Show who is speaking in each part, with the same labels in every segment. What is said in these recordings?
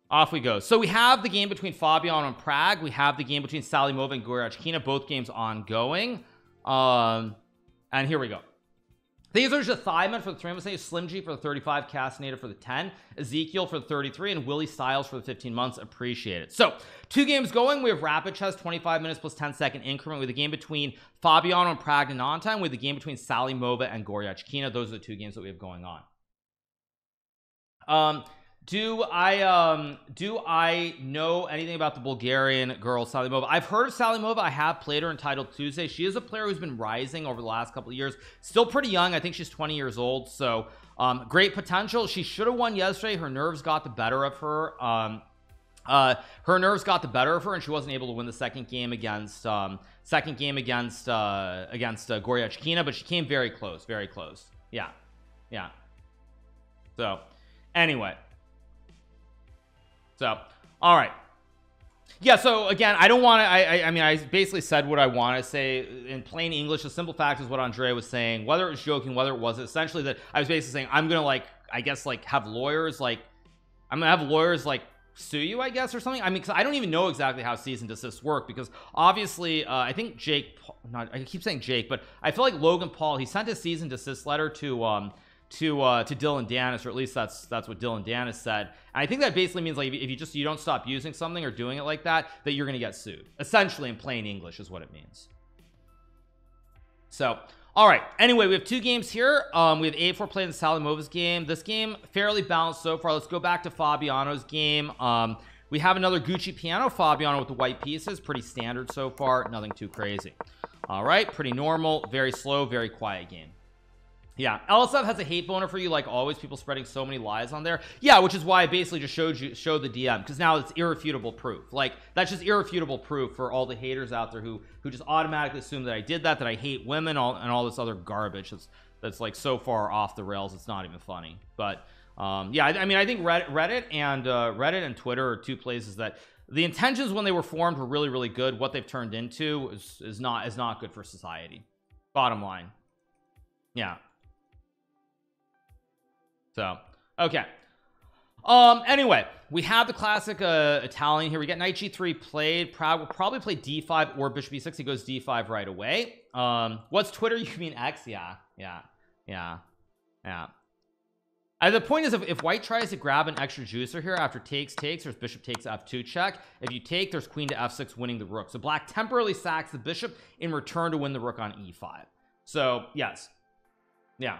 Speaker 1: Off we go. So we have the game between Fabiano and Prague. We have the game between Salimova and Goryachkina, both games ongoing. And here we go. These are just Thiemann for the 3, Slim G for the 35, Castaneда for the 10, Ezekiel for the 33, and Willie Styles for the 15 months. Appreciate it. So 2 games going. We have Rapid Chess, 25 minutes plus 10-second increment with the game between Fabiano and Prague and non-time, with the game between Salimova and Goryachkina. Those are the 2 games that we have going on. Do I know anything about the Bulgarian girl Salimova? I've heard of Salimova. I have played her in Title Tuesday. She is a player who's been rising over the last couple of years. Still pretty young. I think she's 20 years old. So great potential. She should have won yesterday. Her nerves got the better of her. Her nerves got the better of her, and she wasn't able to win the second game against Goryachkina, but she came very close. Very close. Yeah. So anyway. So, all right. Yeah, so again, I don't want to, I mean, I basically said what I want to say in plain English. The simple fact is what Andrea was saying, whether it was joking, whether it wasn't, essentially that I was basically saying, I'm going to have lawyers, sue you, I guess, or something. I mean, cause I don't even know exactly how cease and desist work, because obviously, I think I keep saying Jake, but I feel like Logan Paul, he sent a cease and desist letter to Dylan Dennis, or at least that's what Dylan Dennis said. And I think that basically means, like, if you don't stop using something or doing it like that you're going to get sued, essentially, in plain English is what it means. So all right, anyway, we have 2 games here. We have 8-4 playing the Salimova's game. This game fairly balanced so far. Let's go back to Fabiano's game. We have another Gucci piano, Fabiano with the white pieces. Pretty standard so far, nothing too crazy. All right, pretty normal, very slow, very quiet game. Yeah, LSF has a hate boner for you, like always. People spreading so many lies on there. Yeah, which is why I basically just showed the DM, because now it's irrefutable proof. Like, that's just irrefutable proof for all the haters out there who just automatically assume that I did that I hate women, and all this other garbage that's like so far off the rails it's not even funny. But yeah, I mean, I think Reddit and Twitter are 2 places that the intentions when they were formed were really, really good. What they've turned into is not good for society. Bottom line. Yeah. So, okay. Anyway, we have the classic Italian here. We get knight g3 played. Prague will probably play d5 or bishop e6. He goes d5 right away. What's Twitter? You mean X? Yeah. The point is, if white tries to grab an extra juicer here after takes, there's bishop takes f2 check. If you take, there's queen to f6 winning the rook. So black temporarily sacks the bishop in return to win the rook on e5. So, yes. Yeah.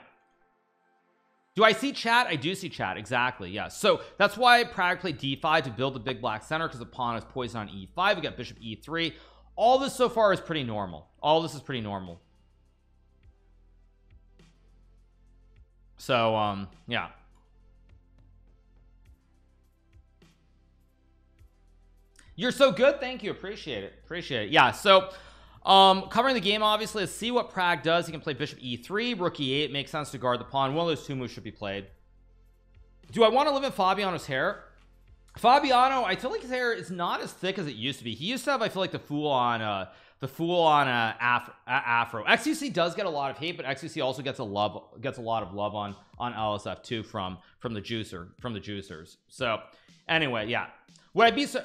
Speaker 1: Do I see chat? I do see chat. Exactly. Yes. So that's why Prague played d5 to build the big black center, because the pawn is poisoned on e5. We got bishop e3. All this so far is pretty normal. All this is pretty normal. So, yeah. You're so good. Thank you. Appreciate it. Yeah. So, covering the game, obviously, let's see what Prague does. He can play bishop e3, rook e8. Makes sense to guard the pawn. One of those 2 moves should be played. Do I want to live in Fabiano's hair? Fabiano, I feel like his hair is not as thick as it used to be. He used to have, I feel like, the fool on afro. XUC does get a lot of hate, but XUC also gets a lot of love on LSF too from the juicers. So anyway, yeah. Would I be so?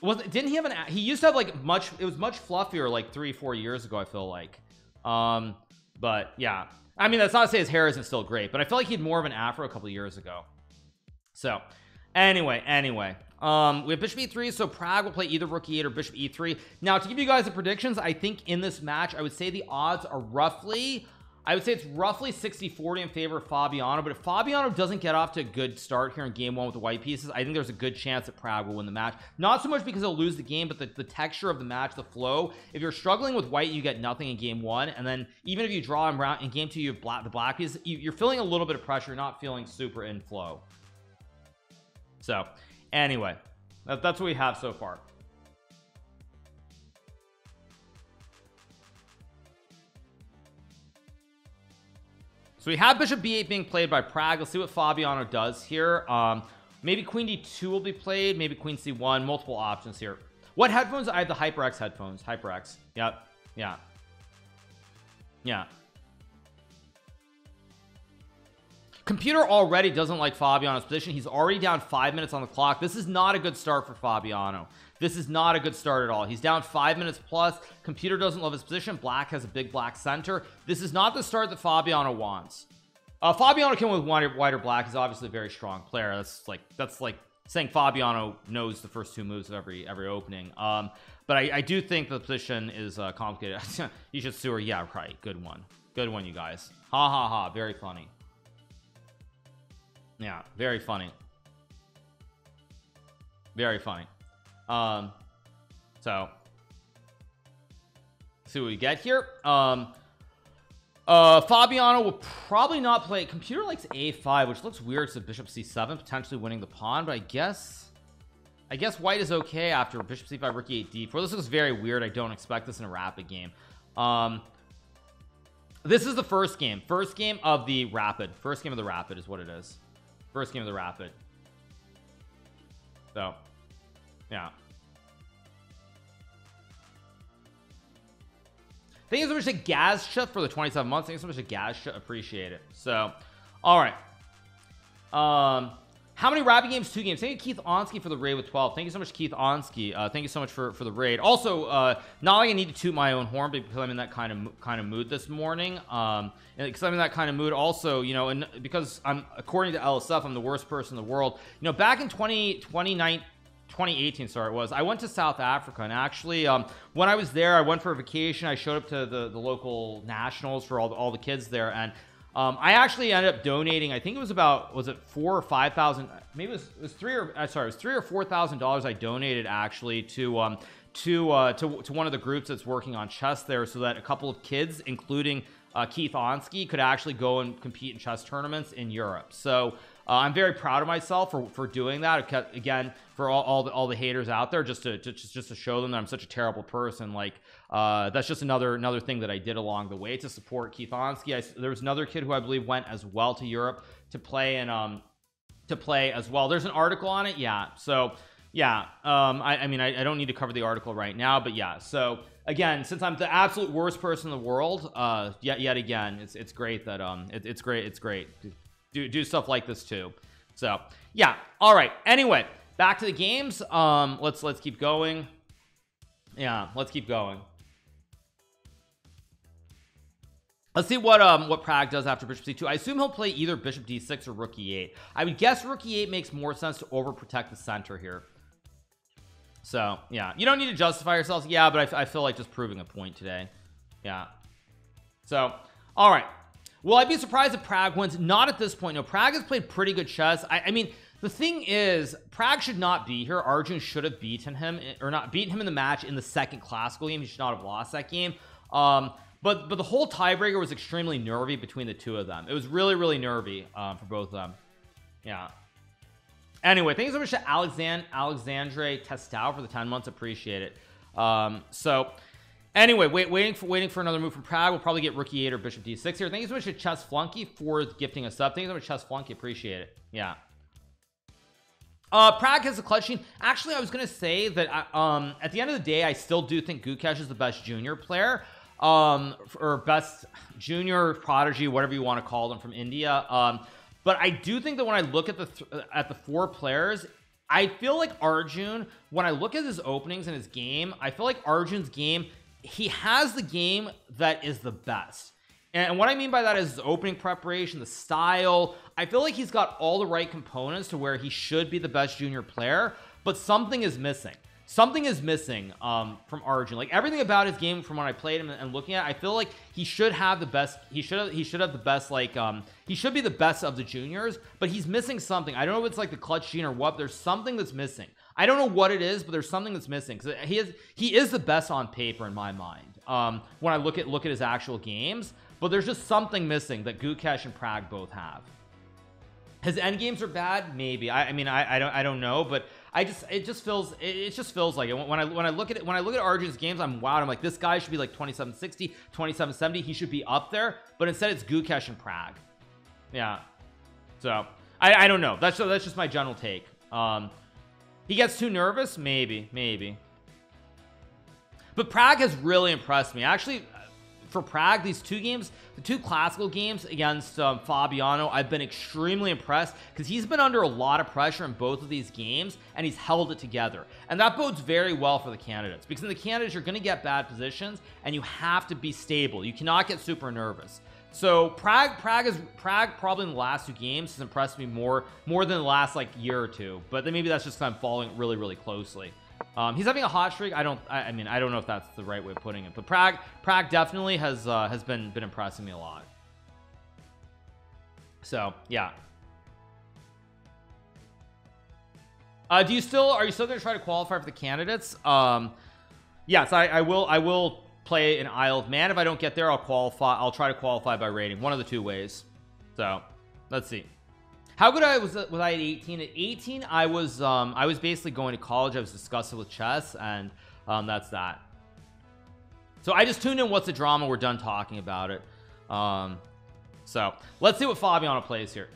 Speaker 1: Didn't he have he used to have like it was much fluffier like 3-4 years ago, I feel like. But yeah, I mean, that's not to say his hair isn't still great, but I feel like he had more of an afro a couple of years ago. So anyway, we have bishop e3, so Prague will play either rook e8 or bishop e3. Now, to give you guys the predictions, I think in this match, I would say the odds are roughly, it's roughly 60-40 in favor of Fabiano. But if Fabiano doesn't get off to a good start here in game 1 with the white pieces, I think there's a good chance that Prague will win the match. Not so much because he'll lose the game, but the texture of the match, the flow. If you're struggling with white, you get nothing in game 1, and then even if you draw him around in game 2, you have the black pieces, you're feeling a little bit of pressure. You're not feeling super in flow. So anyway, that's what we have so far. So we have bishop b8 being played by Prague. Let's see what Fabiano does here. Maybe queen d2 will be played, maybe queen c1. Multiple options here. What headphones? I have the HyperX headphones. HyperX. Yep. Yeah. Computer already doesn't like Fabiano's position. He's already down 5 minutes on the clock. This is not a good start for Fabiano. This is not a good start at all. He's down 5 minutes plus. Computer doesn't love his position. Black has a big black center. This is not the start that Fabiano wants. Fabiano came with white or black. He's obviously a very strong player. That's like saying Fabiano knows the first 2 moves of every opening. But I do think the position is complicated. You should sewer. Yeah, right. Good one, you guys. Ha ha ha. Very funny. Yeah, very funny. Very funny. So see what we get here. Fabiano will probably not play. Computer likes a5, which looks weird. So bishop c7, potentially winning the pawn, but I guess white is okay after bishop c5, rook e8, d4. This looks very weird. I don't expect this in a rapid game. This is the first game of the rapid. First game of the rapid is what it is. First game of the rapid. So yeah, thank you so much to Gazcha for the 27 months. Thank you so much to Gazcha. Appreciate it. So all right, how many rapid games? 2 games. Thank you Keith Onsky for the raid with 12. Thank you so much Keith Onsky. Thank you so much for the raid. Also not like I need to toot my own horn because I'm in that kind of mood this morning, and because I'm in that kind of mood also, you know, and because I'm, according to LSF, I'm the worst person in the world. You know, back in 2018, sorry, it was, I went to South Africa, and actually when I was there, I went for a vacation. I showed up to the local nationals for all the kids there, and I actually ended up donating, I think it was about, was it $4,000 or $5,000, maybe it was $3,000 or $4,000 I donated actually to one of the groups that's working on chess there, so that a couple of kids, including Keith Onsky, could actually go and compete in chess tournaments in Europe. So I'm very proud of myself for doing that. Again, for all the haters out there, just to show them that I'm such a terrible person. Like that's just another thing that I did along the way to support Keith Onsky. There was another kid who I believe went as well to Europe to play as well. There's an article on it. Yeah. So yeah, I mean I don't need to cover the article right now, but yeah. So again, since I'm the absolute worst person in the world, yet again, it's great that it's great. Do stuff like this too. So yeah, all right, anyway, back to the games. Let's keep going. Yeah, let's keep going. Let's see what Prague does after bishop c2. I assume he'll play either bishop d6 or rook e8. I would guess rook e8 makes more sense to overprotect the center here. So yeah, you don't need to justify yourselves. Yeah, but I feel like just proving a point today. Yeah. So all right, will I be surprised if Prague wins? Not at this point. No, Prague has played pretty good chess. I mean, the thing is, Prague should not be here. Arjun should have beaten him, or not beaten him in the match in the second classical game. He should not have lost that game. But the whole tiebreaker was extremely nervy between the two of them. It was really nervy for both of them. Yeah. Anyway, thank you so much to Alexandre Testau for the 10 months. Appreciate it. So anyway, waiting for another move from Prague. We'll probably get rook e8 or bishop d6 here. Thank you so much to Chess Flunky for gifting us up. Thank you so much, Chess Flunky. Appreciate it. Yeah. Prague has a clutch team. Actually, I was gonna say that at the end of the day, I still do think Gukesh is the best junior player, or best junior prodigy, whatever you want to call them, from India. But I do think that when I look at the 4 players, I feel like Arjun, when I look at his openings and his game, I feel like Arjun's game, he has the game that is the best. And what I mean by that is his opening preparation, the style. I feel like he's got all the right components to where he should be the best junior player, but something is missing. Something is missing from Arjun. Like everything about his game from when I played him and looking at it, I feel like he should have the best. He should have the best, like he should be the best of the juniors, but he's missing something. I don't know if it's like the clutch gene or what. There's something that's missing. I don't know what it is, but there's something that's missing, because he is the best on paper in my mind when I look at his actual games, but there's just something missing that Gukesh and Prague both have. His end games are bad, maybe. I mean I don't know, but it just feels like it. When I look at Arjun's games, I'm wow. I'm like, this guy should be like 2760, 2770. He should be up there, but instead it's Gukesh and Prague. Yeah. So I don't know. That's just my general take. He gets too nervous, maybe. But Prague has really impressed me. Actually, for Prague, these two games, the two classical games against Fabiano, I've been extremely impressed because he's been under a lot of pressure in both of these games and he's held it together, and that bodes very well for the candidates, because in the candidates you're going to get bad positions and you have to be stable. You cannot get super nervous. So Prague probably in the last two games has impressed me more than the last like year or two, but then maybe that's just kind of following really closely. He's having a hot streak. I mean, I don't know if that's the right way of putting it, but Prague definitely has been impressing me a lot. So yeah. Are you still going to try to qualify for the candidates? Yes, I will play an Isle of Man. If I don't get there, I'll try to qualify by rating, one of the two ways. So let's see. How good was I at 18? At 18 I was basically going to college. I was disgusted with chess, and that's that. So I just tuned in. What's the drama? We're done talking about it. So let's see what Fabiano plays here.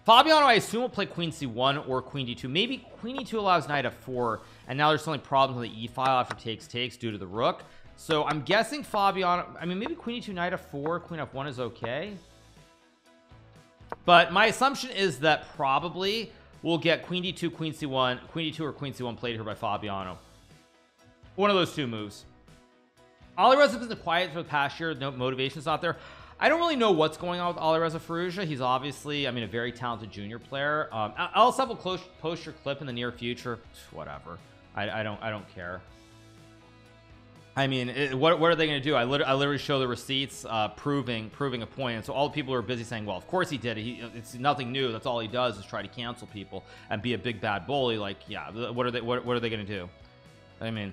Speaker 1: Fabiano, I assume, will play queen c1 or queen d2. Maybe queen e2 allows knight f4, and now there's only problems with the e file after takes due to the rook. So I'm guessing Fabiano, I mean, maybe queen e2 knight f4 queen f1 is okay, but my assumption is that probably we'll get queen d2 queen c1, queen d2 or queen c1 played here by Fabiano. One of those two moves. Alireza is quiet for the past year. No motivation's not there. I don't really know what's going on with Alireza Firouzja. He's obviously, I mean, a very talented junior player. LSF will post your clip in the near future. Whatever. I don't care. I mean, what are they going to do? I literally show the receipts proving a point. And so all the people are busy saying, well, of course he did. It's nothing new. That's all he does is try to cancel people and be a big bad bully. Like, yeah, what are they going to do? I mean,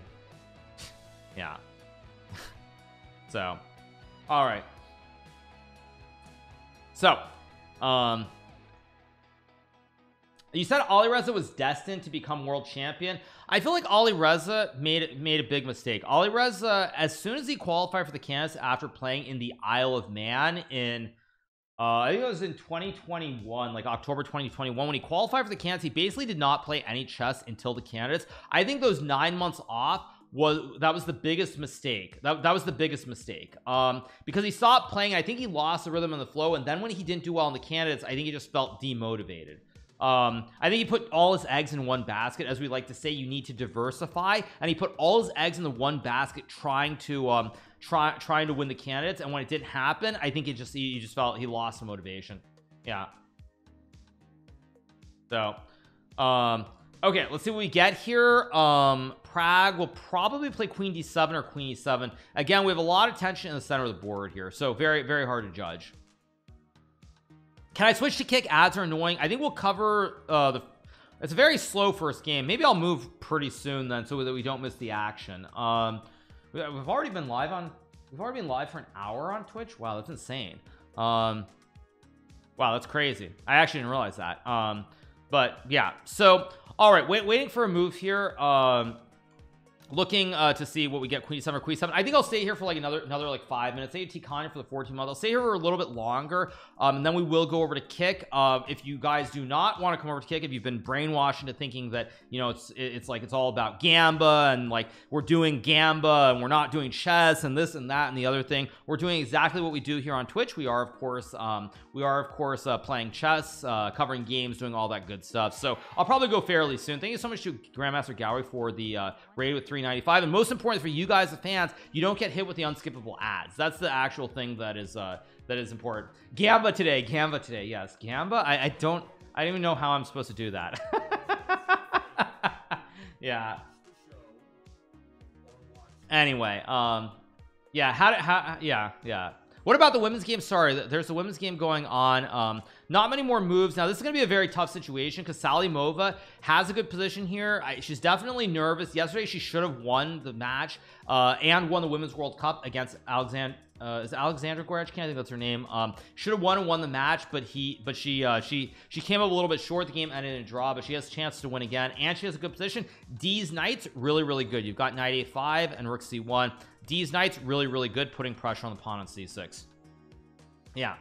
Speaker 1: yeah. So, all right. So, you said Alireza was destined to become world champion. I feel like Alireza made a big mistake. Alireza, as soon as he qualified for the candidates after playing in the Isle of Man in I think it was in 2021, like October 2021, when he qualified for the candidates, he basically did not play any chess until the candidates. I think those 9 months off was the biggest mistake. That was the biggest mistake, because he stopped playing. I think he lost the rhythm and the flow, and then when he didn't do well in the candidates, I think he just felt demotivated. I think he put all his eggs in one basket. As we like to say, you need to diversify, and he put all his eggs in the one basket trying to win the candidates, and when it didn't happen, I think he just felt he lost the motivation. Yeah. So okay, let's see what we get here. Prague will probably play queen d7 or queen e7. Again, we have a lot of tension in the center of the board here, so very hard to judge. Can I switch to kick? Ads are annoying. I think we'll cover it's a very slow first game. Maybe I'll move pretty soon then, so that we don't miss the action. We've already been live for an hour on Twitch. Wow, that's insane. Wow, that's crazy. I actually didn't realize that. But yeah, so all right, waiting for a move here. Looking to see what we get. Queen e7 or queen e7. I think I'll stay here for like another like 5 minutes. Say T-Con for the 14-month. I'll stay here for a little bit longer, and then we will go over to kick. If you guys do not want to come over to kick, if you've been brainwashed into thinking that, you know, it's like it's all about Gamba, and like we're doing Gamba and we're not doing chess and this and that and the other thing, we're doing exactly what we do here on Twitch. We are of course playing chess, covering games, doing all that good stuff. So I'll probably go fairly soon. Thank you so much to Grandmaster Gowie for the raid with 395, and most important for you guys, the fans, you don't get hit with the unskippable ads. That's the actual thing that is important. Gamba today, yes, Gamba. I don't even know how I'm supposed to do that. Yeah. Anyway, yeah, yeah. What about the women's game? Sorry, there's a women's game going on. Not many more moves. Now, this is going to be a very tough situation because Salimova has a good position here. She's definitely nervous. Yesterday, she should have won the match and won the Women's World Cup against Alexandra Gorechkin. I think that's her name. Should have won the match, but she came up a little bit short. The game ended in a draw, but she has a chance to win again, and she has a good position. D's knights really good. You've got knight a5 and rook c1. D's knights really good, putting pressure on the pawn on c6. Yeah.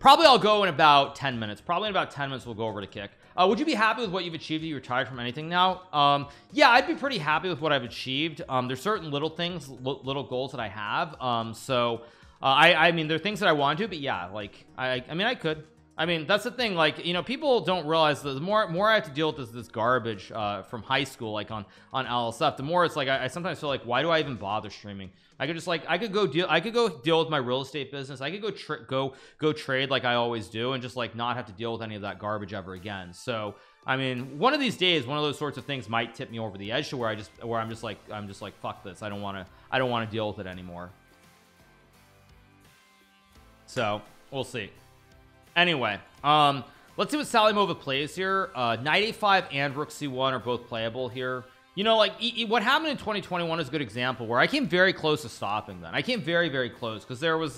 Speaker 1: Probably I'll go in about 10 minutes. Probably in about 10 minutes we'll go over to kick. Would you be happy with what you've achieved if you retired from anything now? Yeah, I'd be pretty happy with what I've achieved. There's certain little things, little goals that I have. I mean, there are things that I want to, but yeah, like I mean, I could. I mean, that's the thing, like, you know, people don't realize that the more I have to deal with this garbage from high school, like on LSF, the more it's like I sometimes feel like, why do I even bother streaming? I could just like I could go deal with my real estate business. I could go trade like I always do and just like not have to deal with any of that garbage ever again. So I mean, one of these days, one of those sorts of things might tip me over the edge to where I'm just like fuck this. I don't want to deal with it anymore. So we'll see. Anyway, let's see what Sally Mova plays here. Knight a5 and Rook c1 are both playable here. You know, like what happened in 2021 is a good example where I came very close to stopping that. I came very close because there was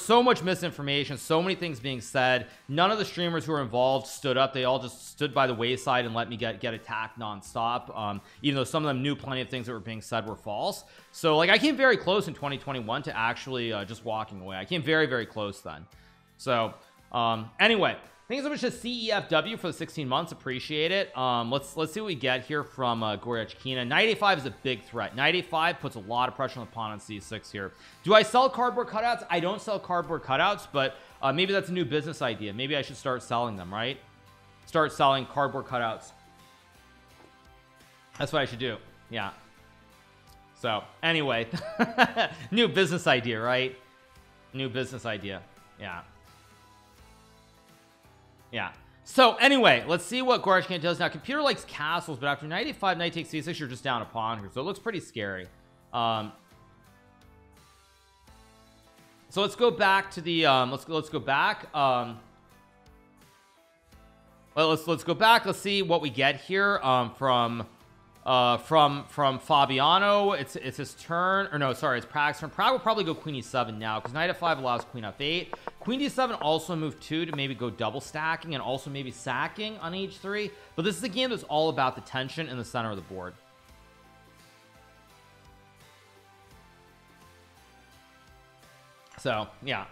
Speaker 1: so much misinformation, so many things being said. None of the streamers who were involved stood up. They all just stood by the wayside and let me get attacked nonstop. Even though some of them knew plenty of things that were being said were false. So like I came very close in 2021 to actually just walking away. I came very close then. So anyway, thank you so much to CEFW for the 16 months. Appreciate it. Let's see what we get here from GMHikaru. Knight a5 is a big threat. Knight a5 puts a lot of pressure on the pawn on c6 here. Do I sell cardboard cutouts? I don't sell cardboard cutouts, but maybe that's a new business idea. Maybe I should start selling them, right? Start selling cardboard cutouts. That's what I should do. Yeah. So anyway, new business idea, right? New business idea. Yeah. Yeah. So anyway, let's see what GMHikaru does now. Computer likes castles, but after knight a5, knight takes c6, you're just down a pawn here. So it looks pretty scary. So let's go back to the let's go back. Let's go back. Let's see what we get here from Fabiano. It's his turn, or no, sorry, it's Prague's turn. Prague will probably go queen e7 now because knight f5 allows queen f8. Queen d7 also move 2 to maybe go double stacking and also maybe sacking on h3. But this is a game that's all about the tension in the center of the board. So yeah,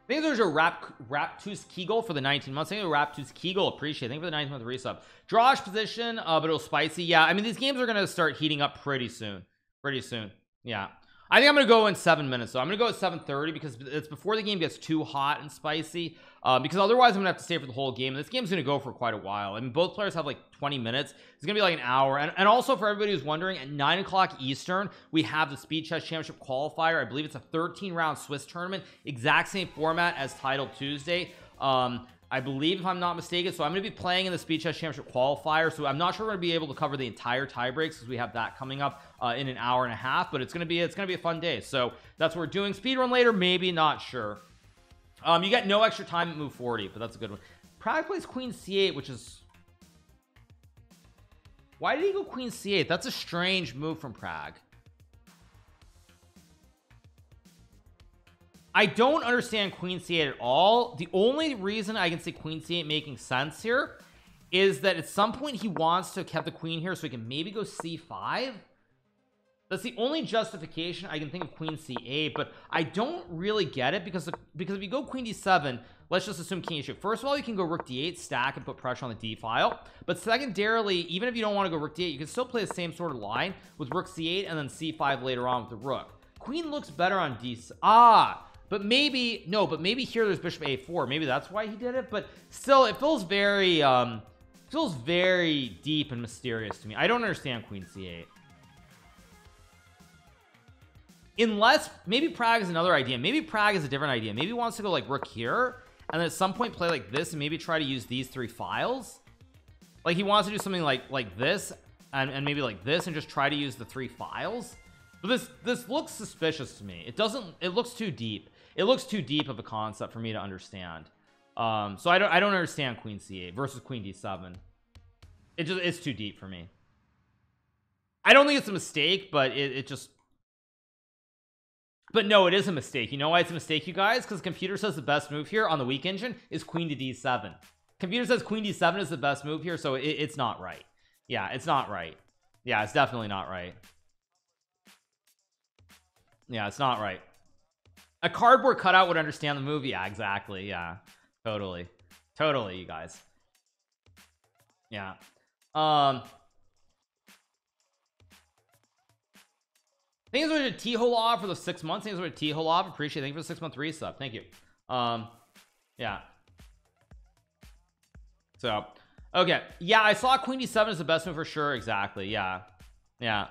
Speaker 1: thank you there's a Raptus Kegel for the 19 months. Thank you Raptus Kegel, appreciate it. Thank you for the 19 month resub. Drawish position, but it'll spicy. Yeah, I mean these games are gonna start heating up pretty soon. Yeah, I think I'm gonna go in 7 minutes. So I'm gonna go at 7:30 because it's before the game gets too hot and spicy. Because otherwise I'm gonna have to stay for the whole game. This game's gonna go for quite a while. I mean, both players have like 20 minutes. It's gonna be like an hour. And also for everybody who's wondering, at 9 o'clock Eastern, we have the Speed Chess Championship qualifier. I believe it's a 13-round Swiss tournament, exact same format as Title Tuesday. I believe, if I'm not mistaken. So I'm going to be playing in the Speed Chess Championship qualifier. So I'm not sure we're going to be able to cover the entire tie breaks because we have that coming up in an hour and a half. But it's going to be a fun day. So that's what we're doing. Speedrun later, maybe, not sure. You get no extra time at move 40, but that's a good one. Prague plays queen c8, which is, why did he go queen c8? That's a strange move from Prague. I don't understand queen c8 at all. The only reason I can see queen c8 making sense here is that at some point he wants to have the queen here so he can maybe go c5. That's the only justification I can think of queen c8, but I don't really get it because if you go queen d7, let's just assume king h8. First of all, you can go rook d8, stack, and put pressure on the d file. But secondarily, even if you don't want to go rook d8, you can still play the same sort of line with rook c8 and then c5 later on with the rook. Queen looks better on but maybe here there's bishop a4. Maybe that's why he did it. But still, it feels very deep and mysterious to me. I don't understand queen c8. Unless maybe Prague is another idea. Maybe Prague is a different idea. Maybe he wants to go like rook here and then at some point play like this and maybe try to use these 3 files. Like he wants to do something like this and maybe like this and just try to use the 3 files. But this looks suspicious to me. It looks too deep. It looks too deep of a concept for me to understand. So I don't understand queen c8 versus queen d7. It's too deep for me. I don't think it's a mistake, but but no, it is a mistake. You know why it's a mistake, you guys? Because computer says the best move here on the weak engine is queen to d7. Computer says queen d7 is the best move here, so it's not right. Yeah, it's not right. Yeah, it's definitely not right. Yeah, it's not right. A cardboard cutout would understand the movie. Yeah, exactly. Yeah, totally, you guys. Yeah. Thanks for the T-Holov for the 6 months. Thanks for the T-Holov. Appreciate it. Thank you for the 6-month resub. Thank you. Yeah. So, okay. Yeah, I saw Queen D7 is the best move for sure. Exactly. Yeah. Yeah.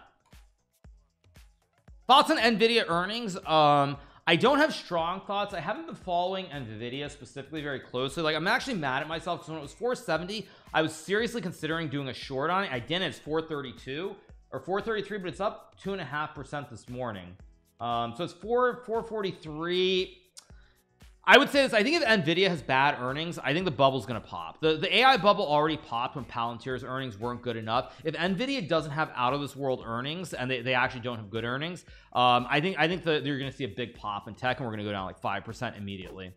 Speaker 1: Thoughts on Nvidia earnings? I don't have strong thoughts. I haven't been following Nvidia specifically very closely. Like, I'm actually mad at myself because when it was 470, I was seriously considering doing a short on it. I didn't. It's 432 or 433, but it's up 2.5% this morning. So it's 443. I would say this. I think if Nvidia has bad earnings, I think the bubble's going to pop. The AI bubble already popped when Palantir's earnings weren't good enough. If Nvidia doesn't have out of this world earnings and they actually don't have good earnings, I think that you're going to see a big pop in tech and we're going to go down like 5% immediately.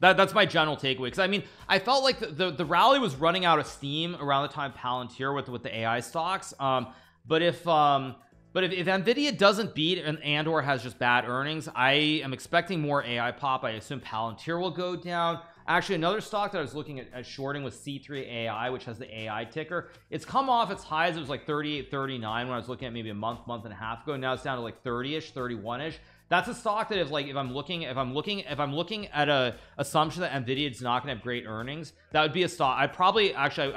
Speaker 1: That's my general takeaway, because I mean, I felt like the rally was running out of steam around the time Palantir with the AI stocks. But if Nvidia doesn't beat and or has just bad earnings, I am expecting more AI pop. I assume Palantir will go down. Actually, another stock that I was looking at shorting was C3 AI, which has the AI ticker. It's come off its highs. It was like 38, 39 when I was looking at maybe a month and a half ago. Now it's down to like 30ish, 31ish. That's a stock that if I'm looking at a assumption that Nvidia is not going to have great earnings, that would be a stock I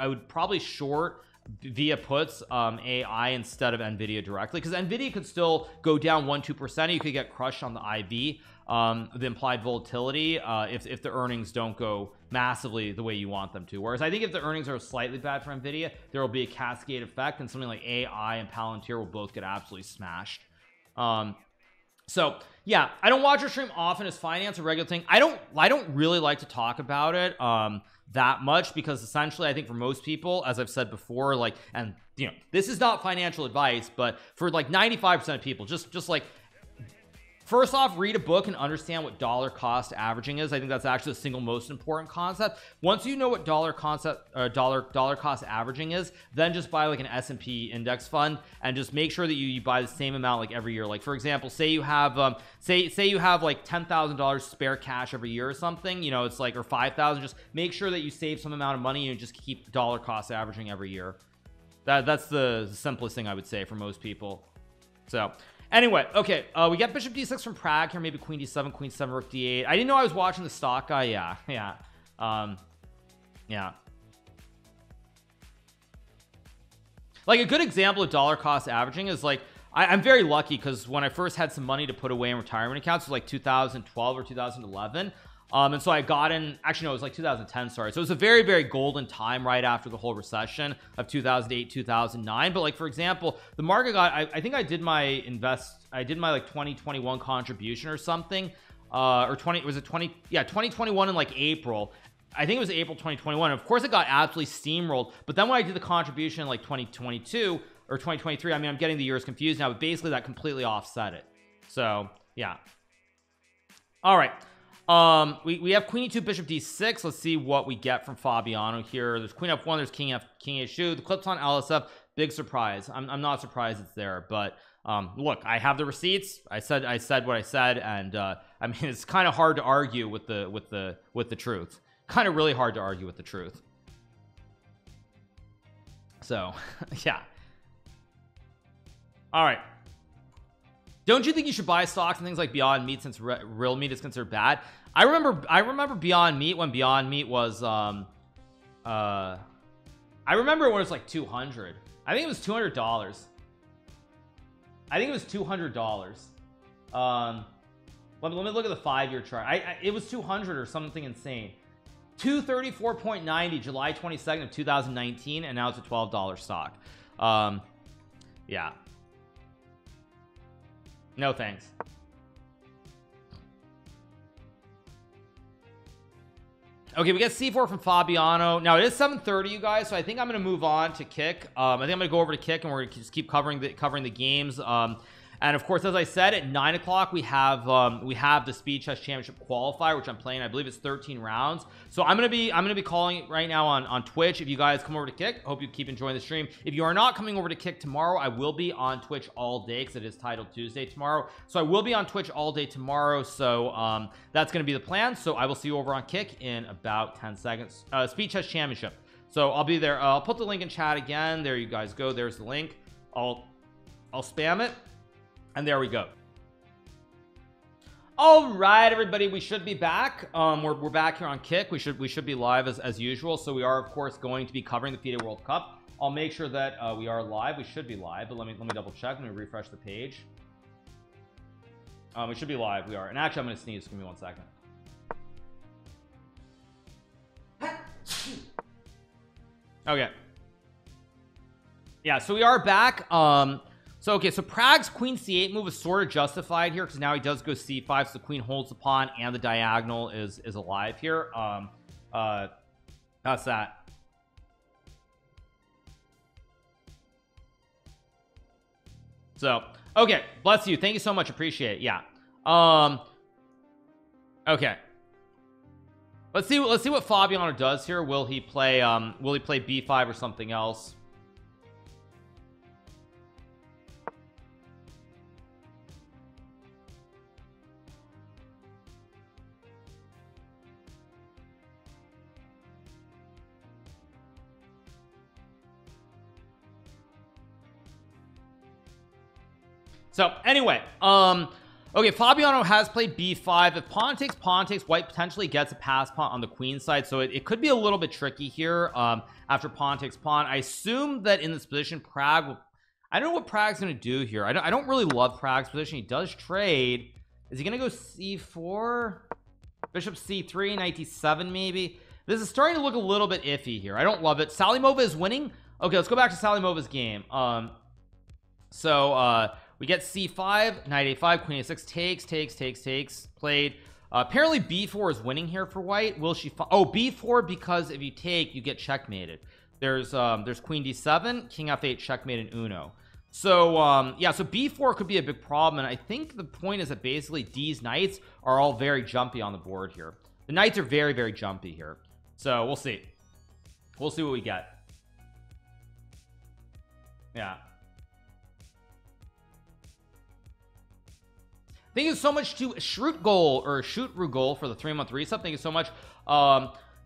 Speaker 1: would probably short via puts AI instead of Nvidia directly, because Nvidia could still go down 1-2%. You could get crushed on the IB, the implied volatility, if the earnings don't go massively the way you want them to. Whereas I think if the earnings are slightly bad for Nvidia, there will be a cascade effect, and something like AI and Palantir will both get absolutely smashed. So yeah, I don't watch your stream often as finance a regular thing. I don't really like to talk about it that much, because essentially I think for most people, as I've said before, like, and you know, this is not financial advice, but for like 95% of people, just like, first off, read a book and understand what dollar cost averaging is. I think that's actually the single most important concept. Once you know what dollar cost averaging is, then just buy like an S&P index fund and just make sure that you buy the same amount like every year. Like, for example, say you have say you have like $10,000 spare cash every year or something, you know, it's like, or 5,000. Just make sure that you save some amount of money and just keep dollar cost averaging every year. That's the simplest thing I would say for most people. So anyway, okay, we got bishop d6 from Prague here, maybe queen d7, queen 7, rook d8. I didn't know I was watching the stock guy. Yeah. Like, a good example of dollar cost averaging is like, I'm very lucky because when I first had some money to put away in retirement accounts, it was like 2012 or 2011. And so I got in, actually no, it was like 2010, sorry. So it was a very, very golden time right after the whole recession of 2008, 2009. But like, for example, the market got, I think I did my like 2021 contribution or something, or 2021 in like April. I think it was April 2021. Of course it got absolutely steamrolled, but then when I did the contribution in like 2022 or 2023, I mean, I'm getting the years confused now, but basically that completely offset it. So yeah. All right. We have queen e2, bishop d6. Let's see what we get from Fabiano here. There's queen f1, there's king h2. The clip's on LSF. Big surprise. I'm not surprised it's there, but look, I have the receipts. I said what I said, and I mean, it's kind of hard to argue with the truth. Kind of really hard to argue with the truth. So yeah. All right. Don't you think you should buy stocks and things like Beyond Meat since real meat is considered bad? I remember Beyond Meat when Beyond Meat was I remember when it was like 200. I think it was $200. I think it was $200. Let me look at the 5-year chart. It was 200 or something insane. 234.90 July 22nd of 2019, and now it's a $12 stock. Yeah. No thanks. Okay, we got C4 from Fabiano. Now it is 7:30, you guys, so I think I'm gonna move on to Kick. I think I'm gonna go over to Kick, and we're gonna just keep covering the games. And of course, as I said, at 9 o'clock we have the Speed Chess Championship qualifier, which I'm playing. I believe it's 13 rounds. So I'm gonna be calling it right now on Twitch. If you guys come over to Kick, hope you keep enjoying the stream. If you are not coming over to Kick tomorrow, I will be on Twitch all day because it is titled Tuesday tomorrow. So I will be on Twitch all day tomorrow. So that's gonna be the plan. So I will see you over on Kick in about 10 seconds. Speed Chess Championship. So I'll be there. I'll put the link in chat again. There you guys go. There's the link. I'll spam it, and there we go. All right, everybody, we should be back. We're back here on Kick. We should be live as usual. So we are, of course, going to be covering the FIDE World Cup. I'll make sure that we are live. We should be live, but let me double check. Let me refresh the page. We should be live. We are. And actually, I'm going to sneeze. Give me 1 second. Okay. Yeah, so we are back. So okay, so Prague's queen c8 move is sort of justified here because now he does go c5, so the queen holds the pawn and the diagonal is alive here. That's that. So okay, bless you, thank you so much, appreciate it. Yeah. Okay, let's see what Fabiano does here. Will he play b5 or something else? So anyway, okay, Fabiano has played b5. If pawn takes, white potentially gets a pass pawn on the queen side, so it could be a little bit tricky here. After pawn takes pawn, I assume that in this position Prague will, I don't know what Prague's gonna do here. I don't really love Prague's position. He does trade. Is he gonna go c4, bishop c3, knight d7 maybe? This is starting to look a little bit iffy here. I don't love it. Salimova is winning. Okay, let's go back to Salimova's game. We get c5, knight a5, queen a6, takes, played. Apparently b4 is winning here for white. Will she oh, b4, because if you take, you get checkmated. There's queen d7, king f8, checkmate, and uno. So yeah, so b4 could be a big problem, and I think the point is that basically these knights are all very jumpy on the board here. The knights are very, very jumpy here. So we'll see what we get. Yeah. Thank you so much to Shoot Rugol for the 3-month resub. Thank you so much.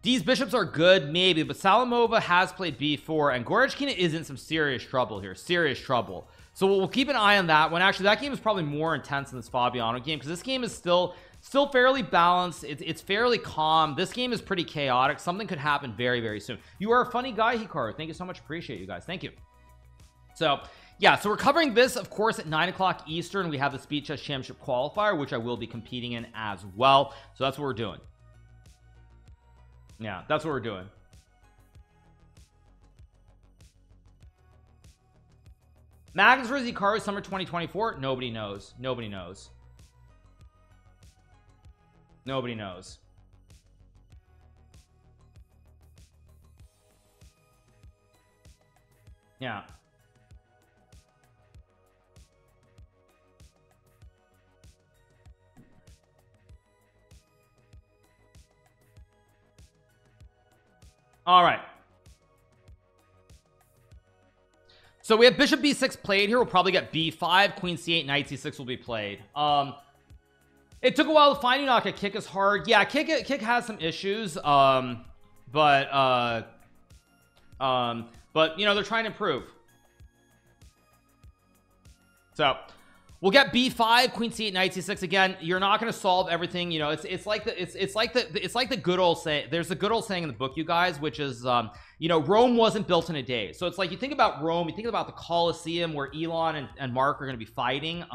Speaker 1: These bishops are good, maybe, but Salimova has played b4, and Gorechkina is in some serious trouble here. Serious trouble. So we'll keep an eye on that one. Actually, that game is probably more intense than this Fabiano game, because this game is still fairly balanced. It's fairly calm. This game is pretty chaotic. Something could happen very, very soon. You are a funny guy, Hikaru. Thank you so much. Appreciate you guys. Thank you. So yeah, so we're covering this, of course, at 9 o'clock Eastern. We have the Speed Chess Championship qualifier, which I will be competing in as well. So that's what we're doing. Yeah, that's what we're doing. Magnus vs. Hikaru summer 2024. Nobody knows. Nobody knows. Nobody knows. Yeah. All right, so we have bishop b6 played here. We'll probably get b5, queen c8, knight c6 will be played. It took a while to find Unaka. Kick is hard. Yeah, kick has some issues, but you know, they're trying to improve. So we'll get b5, queen c8, knight c6. Again, you're not going to solve everything. You know, it's like the good old saying. There's a good old saying in the book, you guys, which is you know, Rome wasn't built in a day. So it's like, you think about Rome, you think about the Colosseum where Elon and Mark are going to be fighting, and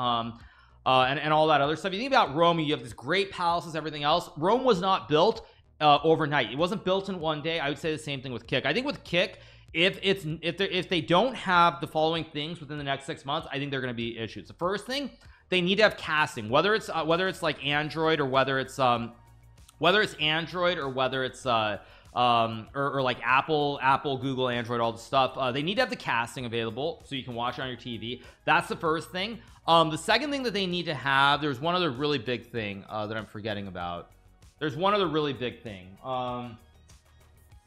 Speaker 1: all that other stuff. You think about Rome, you have these great palaces, everything else. Rome was not built overnight. It wasn't built in one day. I would say the same thing with Kick. I think with Kick, if they don't have the following things within the next 6 months, I think they're going to be issues. The first thing, they need to have casting, whether it's like Android or whether it's whether it's Android or whether it's or like Apple, Google, Android, all the stuff, they need to have the casting available so you can watch it on your TV. That's the first thing. The second thing that they need to have, there's one other really big thing that I'm forgetting about. There's one other really big thing.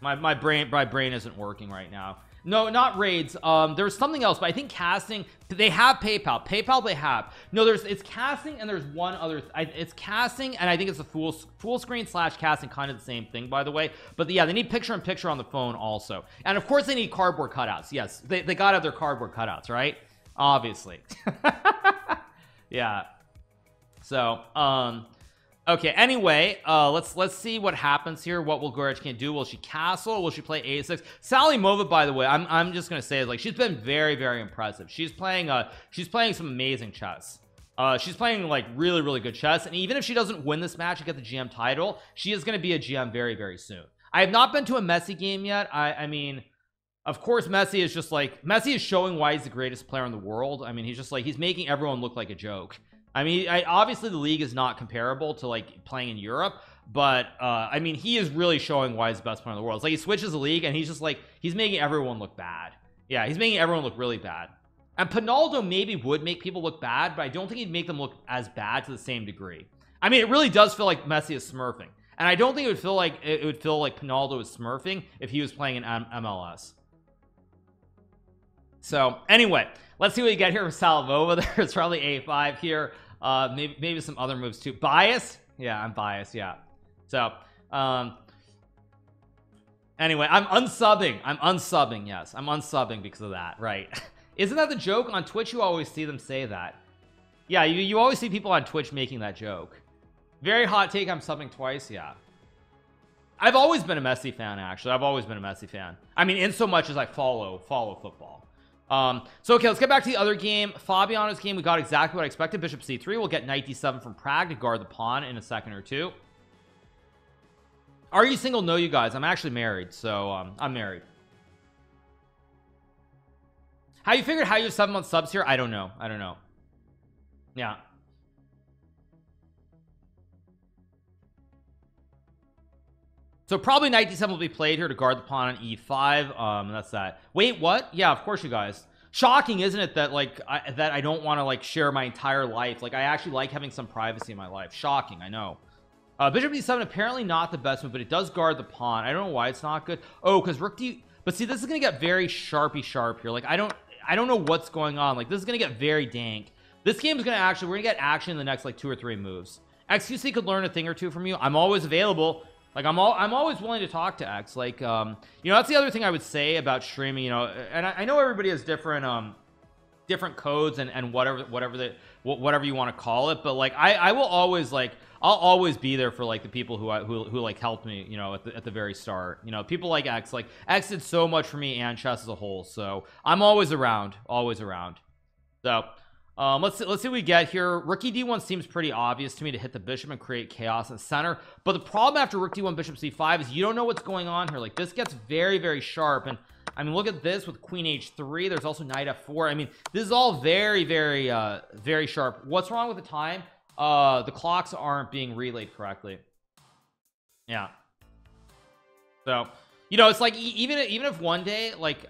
Speaker 1: My brain isn't working right now. No, not raids. There's something else, but I think casting, they have PayPal they have. No, it's casting, and there's one other it's casting, and I think it's a full screen / casting, kind of the same thing, by the way. But yeah, they need picture in picture on the phone also, and of course they need cardboard cutouts. Yes, they gotta have their cardboard cutouts, right? Obviously. Yeah. So okay, anyway, let's see what happens here. What will Goretzka do? Will she castle? Will she play a6? Sally Mova, by the way, I'm just gonna say is like, she's been very, very impressive. She's playing some amazing chess. She's playing like really, really good chess, and even if she doesn't win this match and get the GM title, she is gonna be a GM very, very soon. I have not been to a Messi game yet. I mean, of course, Messi is showing why he's the greatest player in the world. I mean, he's making everyone look like a joke. I mean, obviously the league is not comparable to like playing in Europe, but I mean, he is really showing why he's the best player in the world. It's like he switches the league and he's making everyone look bad. Yeah, he's making everyone look really bad. And Pinaldo maybe would make people look bad, but I don't think he'd make them look as bad to the same degree. I mean, it really does feel like Messi is smurfing, and I don't think it would feel like Pinaldo is smurfing if he was playing in MLS. So anyway, let's see what you get here with Salavova. There's probably a5 here. Maybe some other moves too. Bias? Yeah, I'm biased. Yeah. So anyway, I'm unsubbing. Yes, I'm unsubbing because of that, right? Isn't that the joke on Twitch? You always see them say that. Yeah, you always see people on Twitch making that joke. Very hot take. I'm subbing twice. Yeah, I've always been a Messi fan. Actually, I've always been a Messi fan. I mean, in so much as I follow football. So okay, let's get back to the other game. Fabiano's game, we got exactly what I expected. Bishop c3. We'll get knight d7 from Prague to guard the pawn in a second or two. Are you single? No, you guys, I'm actually married. So I'm married. How you figured how you have 7 month subs here? I don't know. Yeah. So probably knight d7 will be played here to guard the pawn on e5. That's that. Wait, what? Yeah, of course, you guys. Shocking, isn't it, that like I don't want to like share my entire life. Like, I actually like having some privacy in my life. Shocking, I know. Bishop d7 apparently not the best move, but it does guard the pawn. I don't know why it's not good. Oh, because rook d. But see, this is gonna get very sharp here. Like, I don't know what's going on. Like, this is gonna get very dank. This game is gonna we're gonna get action in the next like 2 or 3 moves. XQC could learn a thing or two from you. I'm always available. Like, I'm always willing to talk to X. Like, you know, that's the other thing I would say about streaming, you know, and I know everybody has different codes and whatever you want to call it, but like, I will always, like, I'll always be there for like the people who like helped me, you know, at the very start. You know, people like X did so much for me and chess as a whole, so I'm always around. So let's see what we get here. Rook d1 seems pretty obvious to me to hit the bishop and create chaos in the center, but the problem after rook d1 bishop c5 is you don't know what's going on here. Like, this gets very, very sharp, and I mean, look at this with queen h3. There's also knight f4. I mean, this is all very, very very sharp. What's wrong with the time? The clocks aren't being relayed correctly. Yeah. So, you know, it's like, even if one day, like,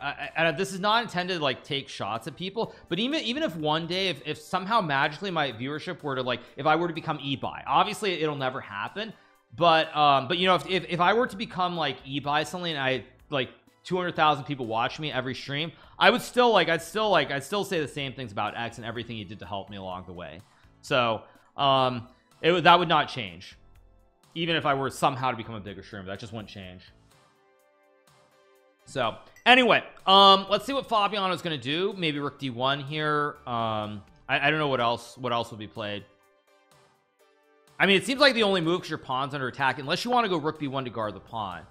Speaker 1: this is not intended to like take shots at people, but even if one day, if somehow magically my viewership were to, like, if I were to become eBuy, obviously it'll never happen, but you know, if I were to become like eBuy suddenly, and I like 200,000 people watch me every stream, I'd still say the same things about X and everything he did to help me along the way. So that would not change, even if I were somehow to become a bigger streamer. That just wouldn't change. So anyway, let's see what Fabiano's gonna do. Maybe rook d1 here. I don't know what else will be played. I mean, it seems like the only move, because your pawn's under attack, unless you want to go rook b1 to guard the pawn.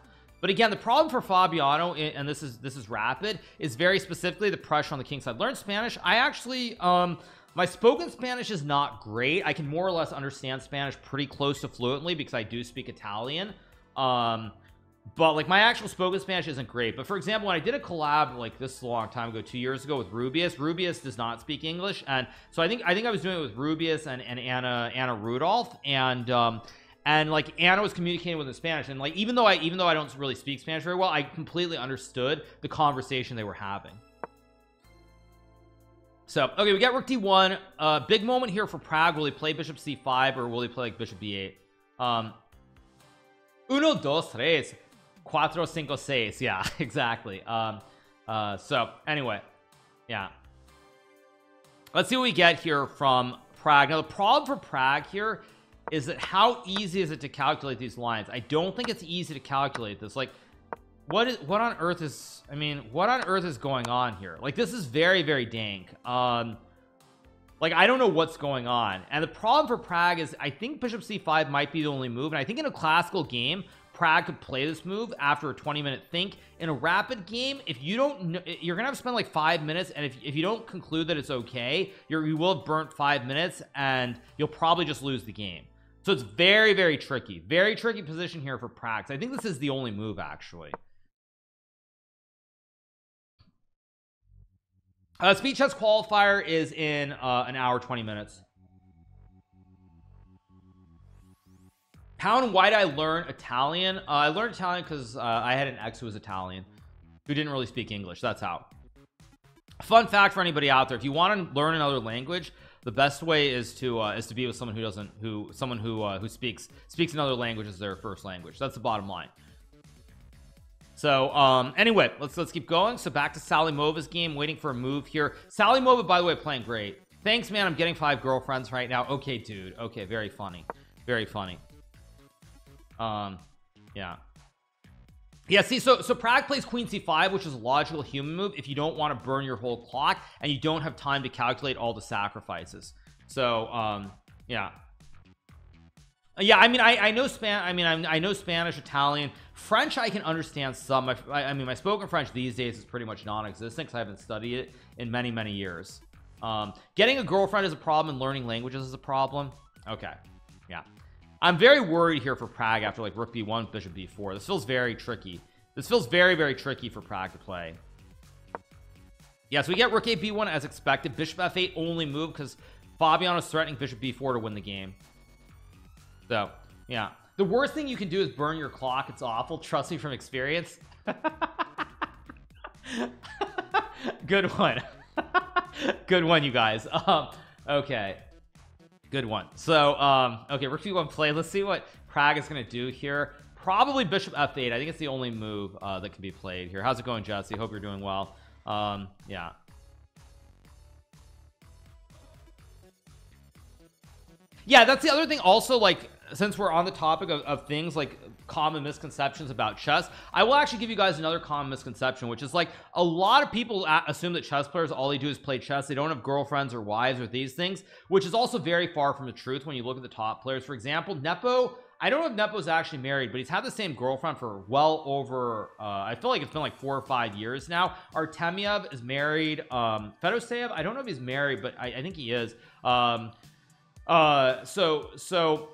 Speaker 1: But again, the problem for Fabiano, and this is rapid, is very specifically the pressure on the king side. Learn Spanish. I actually my spoken Spanish is not great. I can more or less understand Spanish pretty close to fluently because I do speak Italian. But like, my actual spoken Spanish isn't great. But for example, when I did a collab like this a long time ago, 2 years ago, with Rubius does not speak English, and so I think I was doing it with Rubius and Anna Rudolph, and and like Anna was communicating with him in Spanish, and like even though I don't really speak Spanish very well, I completely understood the conversation they were having. So okay, we got rook d1. Big moment here for Prague. Will he play bishop c5 or will he play like bishop b8? Uno, dos, tres, cuatro, cinco, seis. Yeah, exactly. So anyway, yeah, let's see what we get here from Prague. Now the problem for Prague here is that how easy is it to calculate these lines? I don't think it's easy to calculate this. Like what on earth is, I mean, what on earth is going on here? Like this is very, very dank. Like I don't know what's going on. And the problem for Prague is I think bishop c5 might be the only move, and I think in a classical game Prague could play this move after a 20-minute think. In a rapid game, if you don't know, you're gonna have to spend like 5 minutes, and if you don't conclude that it's okay, you will have burnt 5 minutes and you'll probably just lose the game. So it's very, very tricky position here for Prague. So I think this is the only move actually. Speed chess qualifier is in an hour 20 minutes. How and why did I learn Italian? I learned Italian because I had an ex who was Italian who didn't really speak English. That's how. Fun fact for anybody out there: if you want to learn another language, the best way is to be with someone who speaks another language as their first language. That's the bottom line. So anyway, let's keep going. So back to Salimova's game, waiting for a move here. Salimova, by the way, playing great. Thanks, man. I'm getting 5 girlfriends right now. Okay, dude. Okay, very funny. Very funny. Yeah. Yeah, see, so Prague plays queen c5, which is a logical human move if you don't want to burn your whole clock and you don't have time to calculate all the sacrifices. So yeah. Yeah, I mean, I know I know Spanish, Italian, French. I can understand some. I mean, my spoken French these days is pretty much non-existent because I haven't studied it in many years. Getting a girlfriend is a problem, and learning languages is a problem. Okay, yeah, I'm very worried here for Prague after like rook b1, bishop b4. This feels very tricky. This feels very tricky for Prague to play. Yeah, so we get rook a b1 as expected. Bishop f8 only move because Fabiano's threatening bishop b4 to win the game. So yeah, the worst thing you can do is burn your clock. It's awful, trust me from experience. Good one. Good one, you guys. Okay, good one. So okay, rook b1 play. Let's see what Prague is gonna do here. Probably bishop f8. I think it's the only move that can be played here. How's it going, Jesse? Hope you're doing well. Yeah. Yeah, that's the other thing also, like, since we're on the topic of things like common misconceptions about chess, I will actually give you guys another common misconception, which is like a lot of people assume that chess players, all they do is play chess. They don't have girlfriends or wives or these things, which is also very far from the truth when you look at the top players. For example, Nepo, I don't know if Nepo's actually married, but he's had the same girlfriend for well over I feel like it's been like 4 or 5 years now. Artemiev is married. Fedoseev, I don't know if he's married, but I think he is. So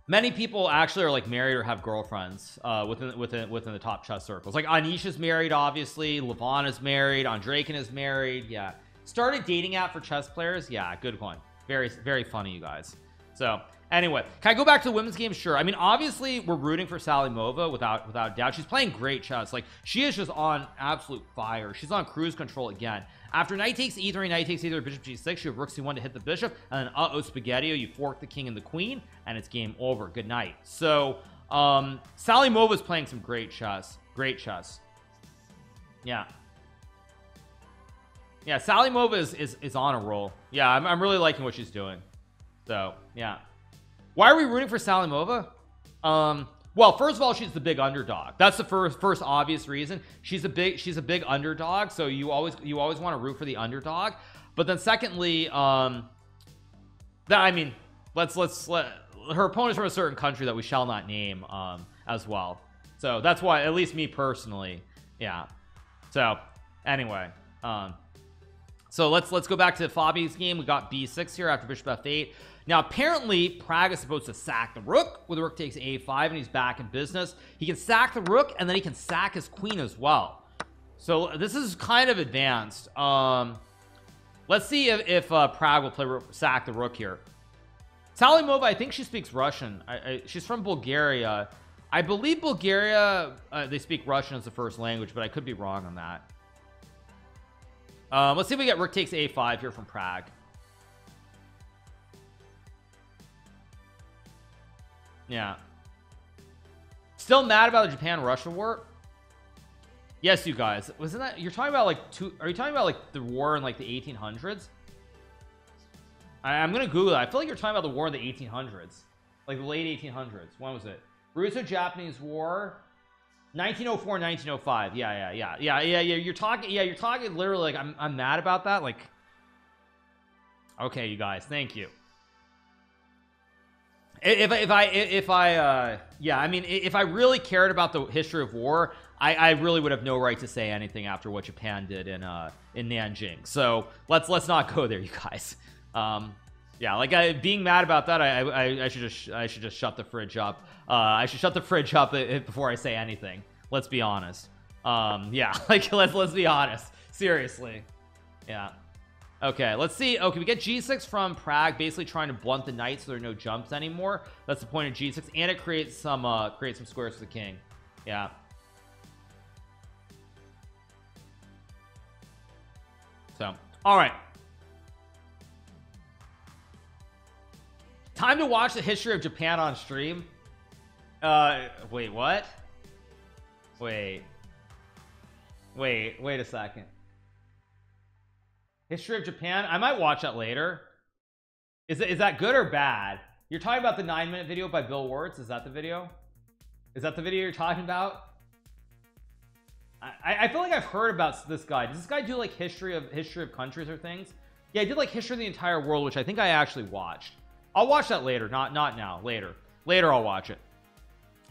Speaker 1: many people actually are like married or have girlfriends within the top chess circles. Like Anisha's married, obviously. Levon is married. Andreikin is married. Yeah, started dating app for chess players. Yeah, good one. Very funny, you guys. So anyway, can I go back to the women's game? Sure. I mean, obviously we're rooting for Salimova without doubt. She's playing great chess. Like she is just on absolute fire. She's on cruise control again. After knight takes e3, knight takes either bishop g6, you have rook c1 to hit the bishop, and then spaghetti, you fork the king and the queen, and it's game over. Good night. So Salimova is playing some great chess. Yeah, Salimova is on a roll. Yeah, I'm really liking what she's doing. So yeah, why are we rooting for Salimova? Well, first of all, she's the big underdog. That's the first obvious reason. She's a big underdog, so you always want to root for the underdog. But then secondly, I mean, let's her opponent's from a certain country that we shall not name as well. So that's why, at least me personally, yeah. So anyway, so let's go back to Fabi's game. We got b6 here after bishop f8. Now apparently Prague is supposed to sack the rook with rook takes a5, and he's back in business. He can sack the rook, and then he can sack his queen as well. So this is kind of advanced. Let's see if Prague will sack the rook here. Salimova, I think she speaks Russian. She's from Bulgaria. I believe Bulgaria, they speak Russian as the first language, but I could be wrong on that. Let's see if we get Rook takes A5 here from Prague. Yeah. Still mad about the Japan-Russia war? Yes, you guys. Wasn't that, you're talking about like are you talking about like the war in like the 1800s? I'm gonna Google that. I feel like you're talking about the war in the 1800s, like the late 1800s. When was it? Russo-Japanese War, 1904, 1905. Yeah. You're talking literally like I'm mad about that. Like, okay, you guys, thank you. If I yeah, I mean, if I really cared about the history of war, I really would have no right to say anything after what Japan did in Nanjing. So let's not go there, you guys. Yeah, like being mad about that, I should just shut the fridge up. I should shut the fridge up before I say anything. Let's be honest. Yeah, like let's be honest. Seriously. Yeah. Okay, let's see. Okay, we get G6 from Prague, basically trying to blunt the knight so there are no jumps anymore. That's the point of G6, and it creates some squares for the king. Yeah. So, all right. Time to watch the history of Japan on stream. Wait, what? Wait a second. History of Japan. I might watch that later. Is that good or bad? You're talking about the 9-minute video by Bill Wirtz. Is that the video? Is that the video you're talking about? I feel like I've heard about this guy. Does this guy do like history of countries or things? Yeah, he did like history of the entire world, which I think I actually watched. I'll watch that later. Not now. Later I'll watch it.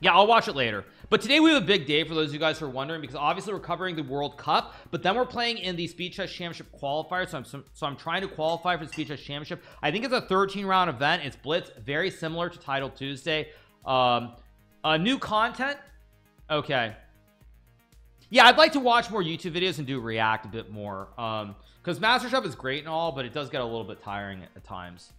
Speaker 1: Yeah, I'll watch it later. But today we have a big day for those of you guys who are wondering, because obviously we're covering the World Cup, but then we're playing in the Speed Chess Championship qualifier. So I'm trying to qualify for the Speed Chess Championship. I think it's a 13-round event. It's blitz, very similar to Title Tuesday. New content. Okay. Yeah, I'd like to watch more YouTube videos and do React a bit more. Because MasterChef is great and all, but it does get a little bit tiring at times.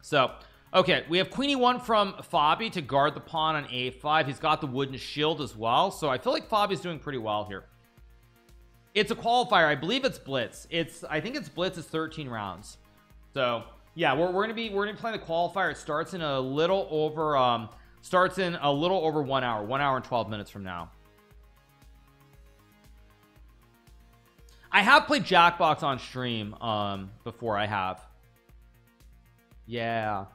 Speaker 1: So okay, we have Queen E1 from Fabi to guard the pawn on A5. He's got the wooden shield as well, so I feel like Fabi's doing pretty well here. It's a qualifier. I believe it's blitz. I think it's blitz. It's 13 rounds. So yeah, we're gonna be playing the qualifier. It starts in a little over 1 hour, 1 hour and 12 minutes from now. I have played Jackbox on stream before. I have. Yeah.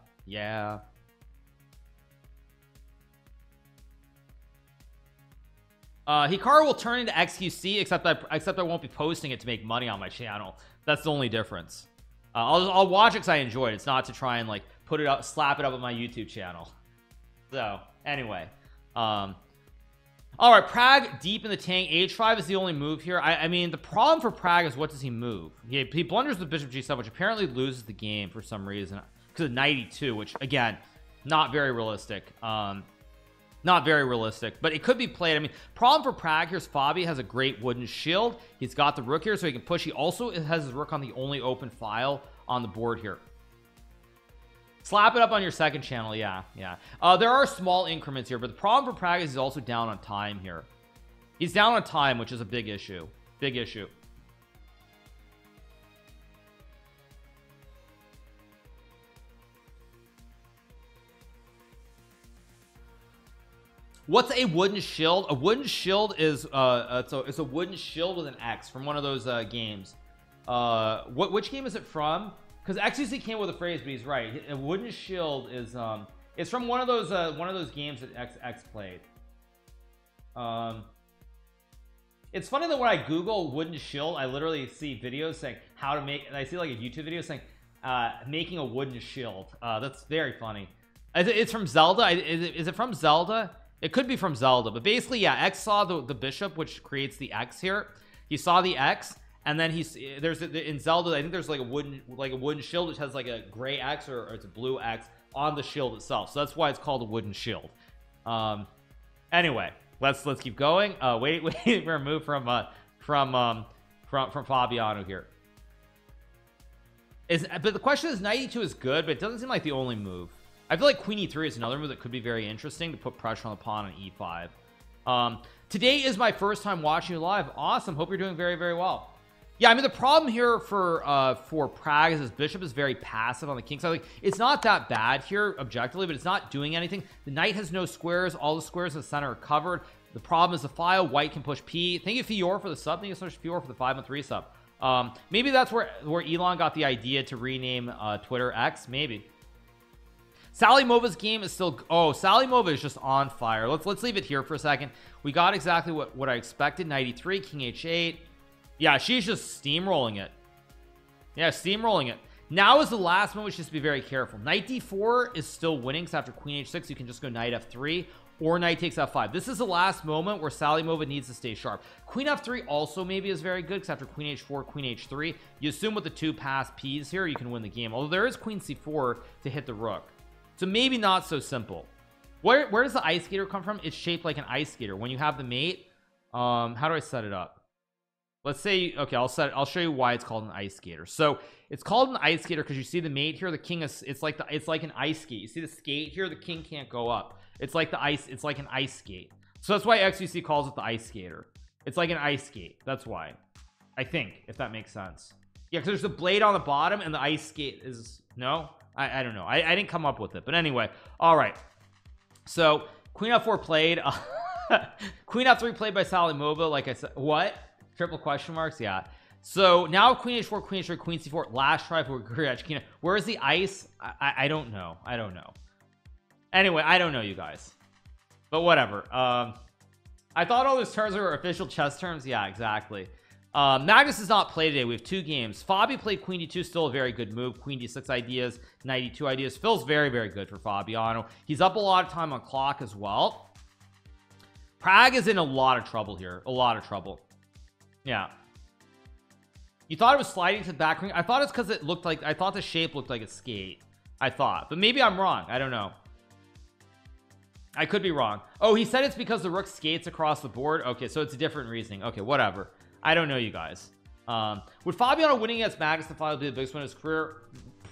Speaker 1: Hikaru will turn into XQC, except I won't be posting it to make money on my channel. That's the only difference. I'll watch it because I enjoy it. It's not to try and like put it up, slap it up on my YouTube channel. So anyway, all right, Prague deep in the tank. H5 is the only move here. I mean, the problem for Prague is, what does he move? He blunders the bishop G7, which apparently loses the game for some reason, because of knight E2, which again, not very realistic. Not very realistic, but it could be played. I mean, problem for Prague here is Fabi has a great wooden shield. He's got the rook here, so he can push. He also has his rook on the only open file on the board here. Slap it up on your second channel. Yeah. There are small increments here, but the problem for Prague is he's also down on time here. He's down on time, which is a big issue. What's a wooden shield? A wooden shield is it's a wooden shield with an X from one of those games. Which game is it from? Because XQC came with a phrase, but he's right. A wooden shield is it's from one of those games that X played. It's funny that when I Google wooden shield, I literally see videos saying how to make, and I see like a YouTube video saying making a wooden shield. That's very funny. It's from Zelda. Is it from Zelda? It could be from Zelda, but basically, yeah, X saw the bishop, which creates the X here. He saw the X, and then in Zelda, I think there's like a wooden shield which has like a gray X or it's a blue X on the shield itself. So that's why it's called a wooden shield. Anyway, let's keep going. Wait for a move from Fabiano here. But the question is, knight e2 is good, but it doesn't seem like the only move. I feel like queen e3 is another move that could be very interesting to put pressure on the pawn on e5. Today is my first time watching you live. Awesome. Hope you're doing very, very well. Yeah, I mean, the problem here for Prague is his bishop is very passive on the king side. Like, it's not that bad here objectively, but it's not doing anything. The knight has no squares. All the squares in the center are covered. The problem is the file. White can push p. Thank you, Fior, for the sub. Thank you so much, Fior, for the 5-3 sub. Maybe that's where Elon got the idea to rename Twitter X. Maybe. Salimova's game is still, oh, Salimova is just on fire. Let's leave it here for a second. We got exactly what I expected. 93, king h8. Yeah, she's just steamrolling it. Yeah, steamrolling it. Now is the last moment. Just be very careful. Knight d4 is still winning, because after queen h6 you can just go knight f3 or knight takes f5. This is the last moment where Salimova needs to stay sharp. Queen f3 also maybe is very good, because after queen h4, queen h3, you assume with the two passed p's here you can win the game, although there is queen c4 to hit the rook, so maybe not so simple. Where does the ice skater come from? It's shaped like an ice skater. When you have the mate, how do I set it up? Let's say, okay, I'll show you why it's called an ice skater. So it's called an ice skater because you see the mate here, the king is, it's like an ice skate. You see the skate here, the king can't go up. It's like it's like an ice skate. So that's why XUC calls it the ice skater. It's like an ice skate. That's why, I think, if that makes sense. Yeah, because there's a blade on the bottom and the ice skate is, no, I don't know. I didn't come up with it, but anyway. All right, so queen f4 played. Queen f3 played by Salimova. Like I said, what? Triple question marks. Yeah, so now queen h4, queen h3, queen c4. Last try for Guriachkina. Where is the ice? I don't know. I don't know. Anyway, I don't know, you guys, but whatever. I thought all those terms were official chess terms. Yeah, exactly. Magnus does not play today. We have 2 games. Fabi played queen d2, still a very good move. Queen d6 ideas, knight e2 ideas. Feels very, very good for Fabiano. He's up a lot of time on clock as well. Prague is in a lot of trouble here. A lot of trouble. Yeah. You thought it was sliding to the back ring? I thought it's because it looked like, I thought the shape looked like a skate. I thought, but maybe I'm wrong. I don't know. I could be wrong. Oh, he said it's because the rook skates across the board. Okay, so it's a different reasoning. Okay, whatever. I don't know, you guys. Would Fabiano winning against Magnus the final be the biggest win of his career?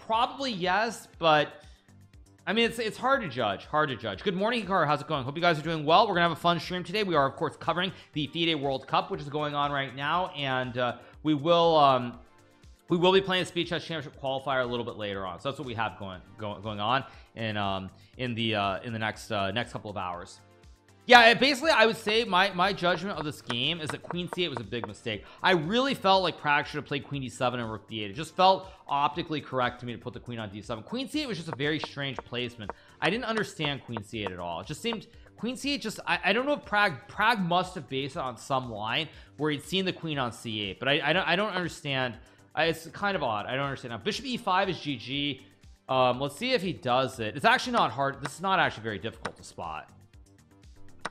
Speaker 1: Probably yes, but I mean, it's hard to judge. Hard to judge. Good morning, Hikaru. How's it going? Hope you guys are doing well. We're gonna have a fun stream today. We are, of course, covering the FIDE World Cup, which is going on right now, and we will be playing a Speed Chess Championship qualifier a little bit later on. So that's what we have going on in the next couple of hours. Yeah, basically I would say my judgment of this game is that queen c8 was a big mistake. I really felt like Prague should have played queen d7 and rook d8. It just felt optically correct to me to put the queen on d7. Queen c8 was just a very strange placement. I didn't understand queen c8 at all. It just seemed queen c8 just, I don't know if Prague must have based it on some line where he'd seen the queen on c8, but I don't understand. It's kind of odd. I don't understand. Now bishop e5 is GG. Let's see if he does it. It's actually not hard. This is not actually very difficult to spot.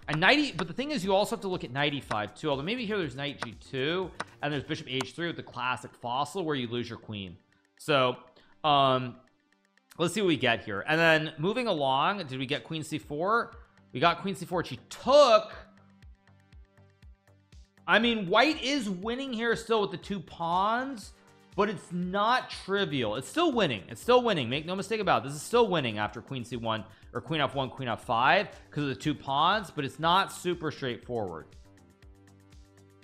Speaker 1: And but the thing is, you also have to look at knight e5 too, although maybe here there's knight g2 and there's bishop h3 with the classic fossil where you lose your queen. So let's see what we get here. And then moving along, did we get queen c4? We got queen c4. She took. I mean, white is winning here still with the 2 pawns, but it's not trivial. It's still winning. It's still winning. Make no mistake about it. This is still winning after queen c1 or queen f1, queen f5 because of the 2 pawns, but it's not super straightforward.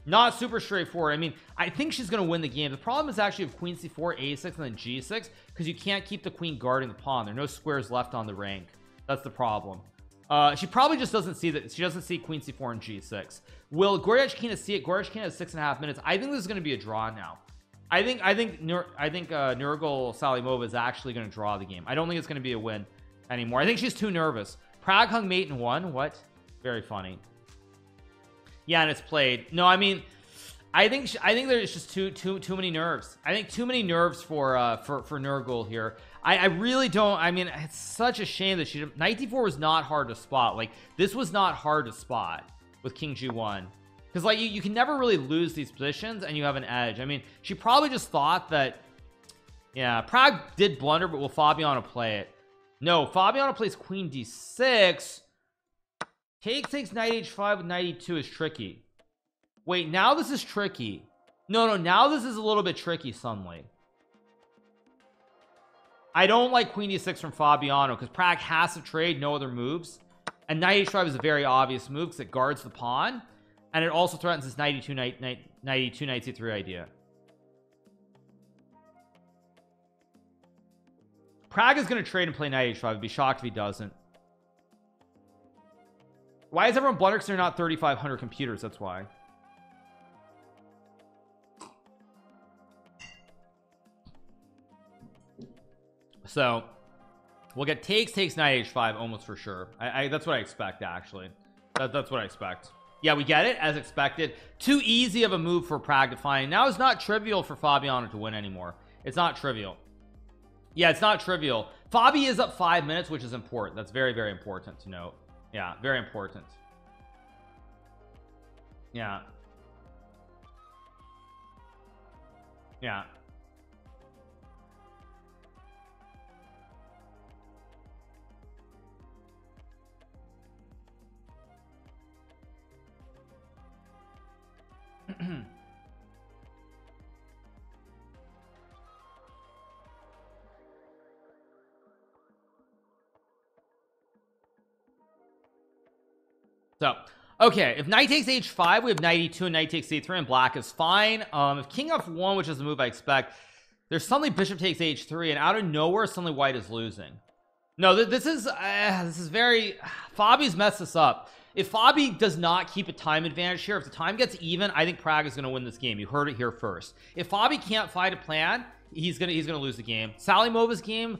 Speaker 1: Not super straightforward. I mean, I think she's going to win the game. The problem is actually with queen c4, a6, and then g6 because you can't keep the queen guarding the pawn. There are no squares left on the rank. That's the problem. She probably just doesn't see that. She doesn't see queen c4 and g6. Will Goriachkina see it? Goriachkina has 6.5 minutes. I think this is going to be a draw now. I think Nurgal Salimova is actually going to draw the game. I don't think it's going to be a win anymore. I think she's too nervous. Prague hung mate and won. What? Very funny. Yeah, and it's played. No, I mean, I think there's just too many nerves. I think too many nerves for Nurgal here. I really don't. I mean, it's such a shame that knight d4 was not hard to spot. Like, this was not hard to spot with king g1. Because like you can never really lose these positions and you have an edge. I mean, she probably just thought that, yeah, Prague did blunder, but will Fabiano play it? No, Fabiano plays queen d6. Takes knight h5 with knight e2 is tricky. Wait, now this is tricky. No, now this is a little bit tricky suddenly. I don't like queen d6 from Fabiano because Prag has to trade, no other moves, and knight h5 is a very obvious move because it guards the pawn, and it also threatens this knight e2 knight c3 idea. Prag is going to trade and play knight h5. I'd be shocked if he doesn't. Why is everyone blundering? Because they're not 3,500 computers. That's why. So we'll get takes knight h5 almost for sure. That's what I expect, actually. That's what I expect. Yeah, we get it as expected. Too easy of a move for Prag to find. Now it's not trivial for Fabiano to win anymore. It's not trivial. Yeah, it's not trivial. Fabi is up 5 minutes, which is important. That's very, very important to note. Yeah, very important. Yeah. Yeah. So okay, if knight takes h5, we have knight e2 and knight takes c3, and black is fine. If king f1, which is the move I expect, there's suddenly bishop takes h3, and out of nowhere suddenly white is losing. No, this is very Fabi's messed this up. If Fabi does not keep a time advantage here, if the time gets even, I think Prag is going to win this game. You heard it here first. If Fabi can't find a plan, he's gonna lose the game. Salimova's game,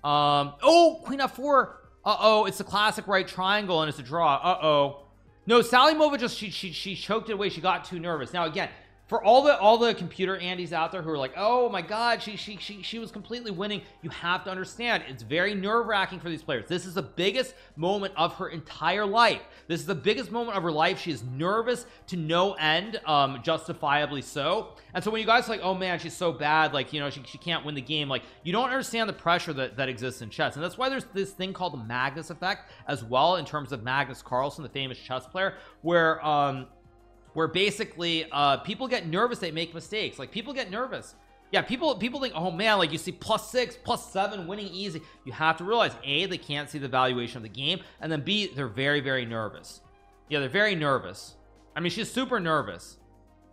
Speaker 1: oh, queen f4. Uh-oh, it's the classic right triangle and it's a draw. Uh-oh. No, Salimova just she choked it away. She got too nervous. Now again, for all the computer Andys out there who are like, oh my god, she was completely winning, you have to understand it's very nerve-wracking for these players. This is the biggest moment of her entire life. This is the biggest moment of her life. She is nervous to no end, justifiably so. And so when you guys are like, oh man, she's so bad, like, you know, she can't win the game, like, you don't understand the pressure that exists in chess. And that's why there's this thing called the Magnus effect as well, in terms of Magnus Carlsen, the famous chess player, where basically people get nervous, they make mistakes. Like, people get nervous. Yeah, people think, oh man, like, you see +6 +7 winning easy. You have to realize, A, they can't see the valuation of the game, and then B, they're very, very nervous. Yeah, they're very nervous. I mean, she's super nervous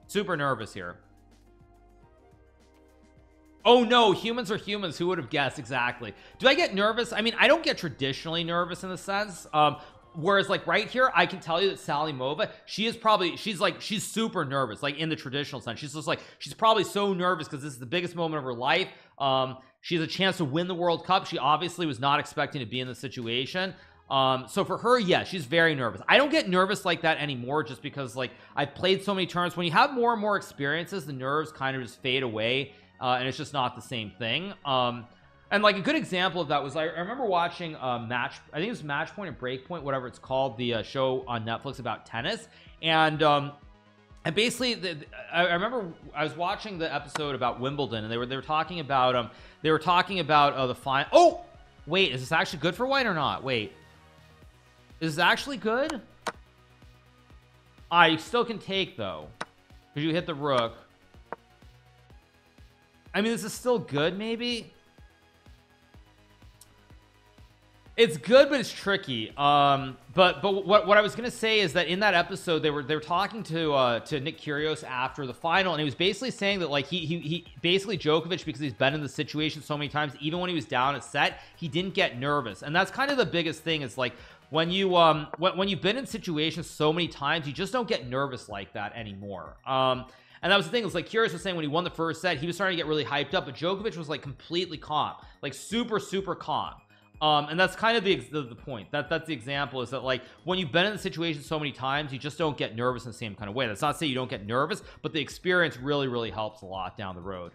Speaker 1: here. Oh no, humans are humans. Who would have guessed? Exactly. Do I get nervous? I mean, I don't get traditionally nervous in a sense. Whereas like right here, I can tell you that Salimova, she's super nervous, like in the traditional sense. She's just like, she's probably so nervous because this is the biggest moment of her life. She has a chance to win the World Cup. She obviously was not expecting to be in this situation. So for her, yeah, she's very nervous. I don't get nervous like that anymore, just because like I've played so many tournaments. When you have more and more experiences, the nerves kind of just fade away, and it's just not the same thing. And like a good example of that was I remember watching I think it was Match Point or Breakpoint, whatever it's called, the show on Netflix about tennis, and basically I remember I was watching the episode about Wimbledon, and they were talking about the final. Oh wait, is this actually good for white or not? Wait, is this actually good? I still can take though, because you hit the rook. I mean, this is still good, maybe. It's good, but it's tricky. But what I was gonna say is that in that episode they were talking to Nick Kyrgios after the final, and he was basically saying that like he basically Djokovic, because he's been in the situation so many times, even when he was down a set, he didn't get nervous. And that's kind of the biggest thing, is like when you when you've been in situations so many times, you just don't get nervous like that anymore. And that was the thing. It was like Kyrgios was saying, when he won the first set, he was starting to get really hyped up, but Djokovic was like completely calm, like super calm. And that's kind of the point. That's the example, is that like when you've been in the situation so many times, you just don't get nervous in the same kind of way. That's not to say you don't get nervous, but the experience really helps a lot down the road.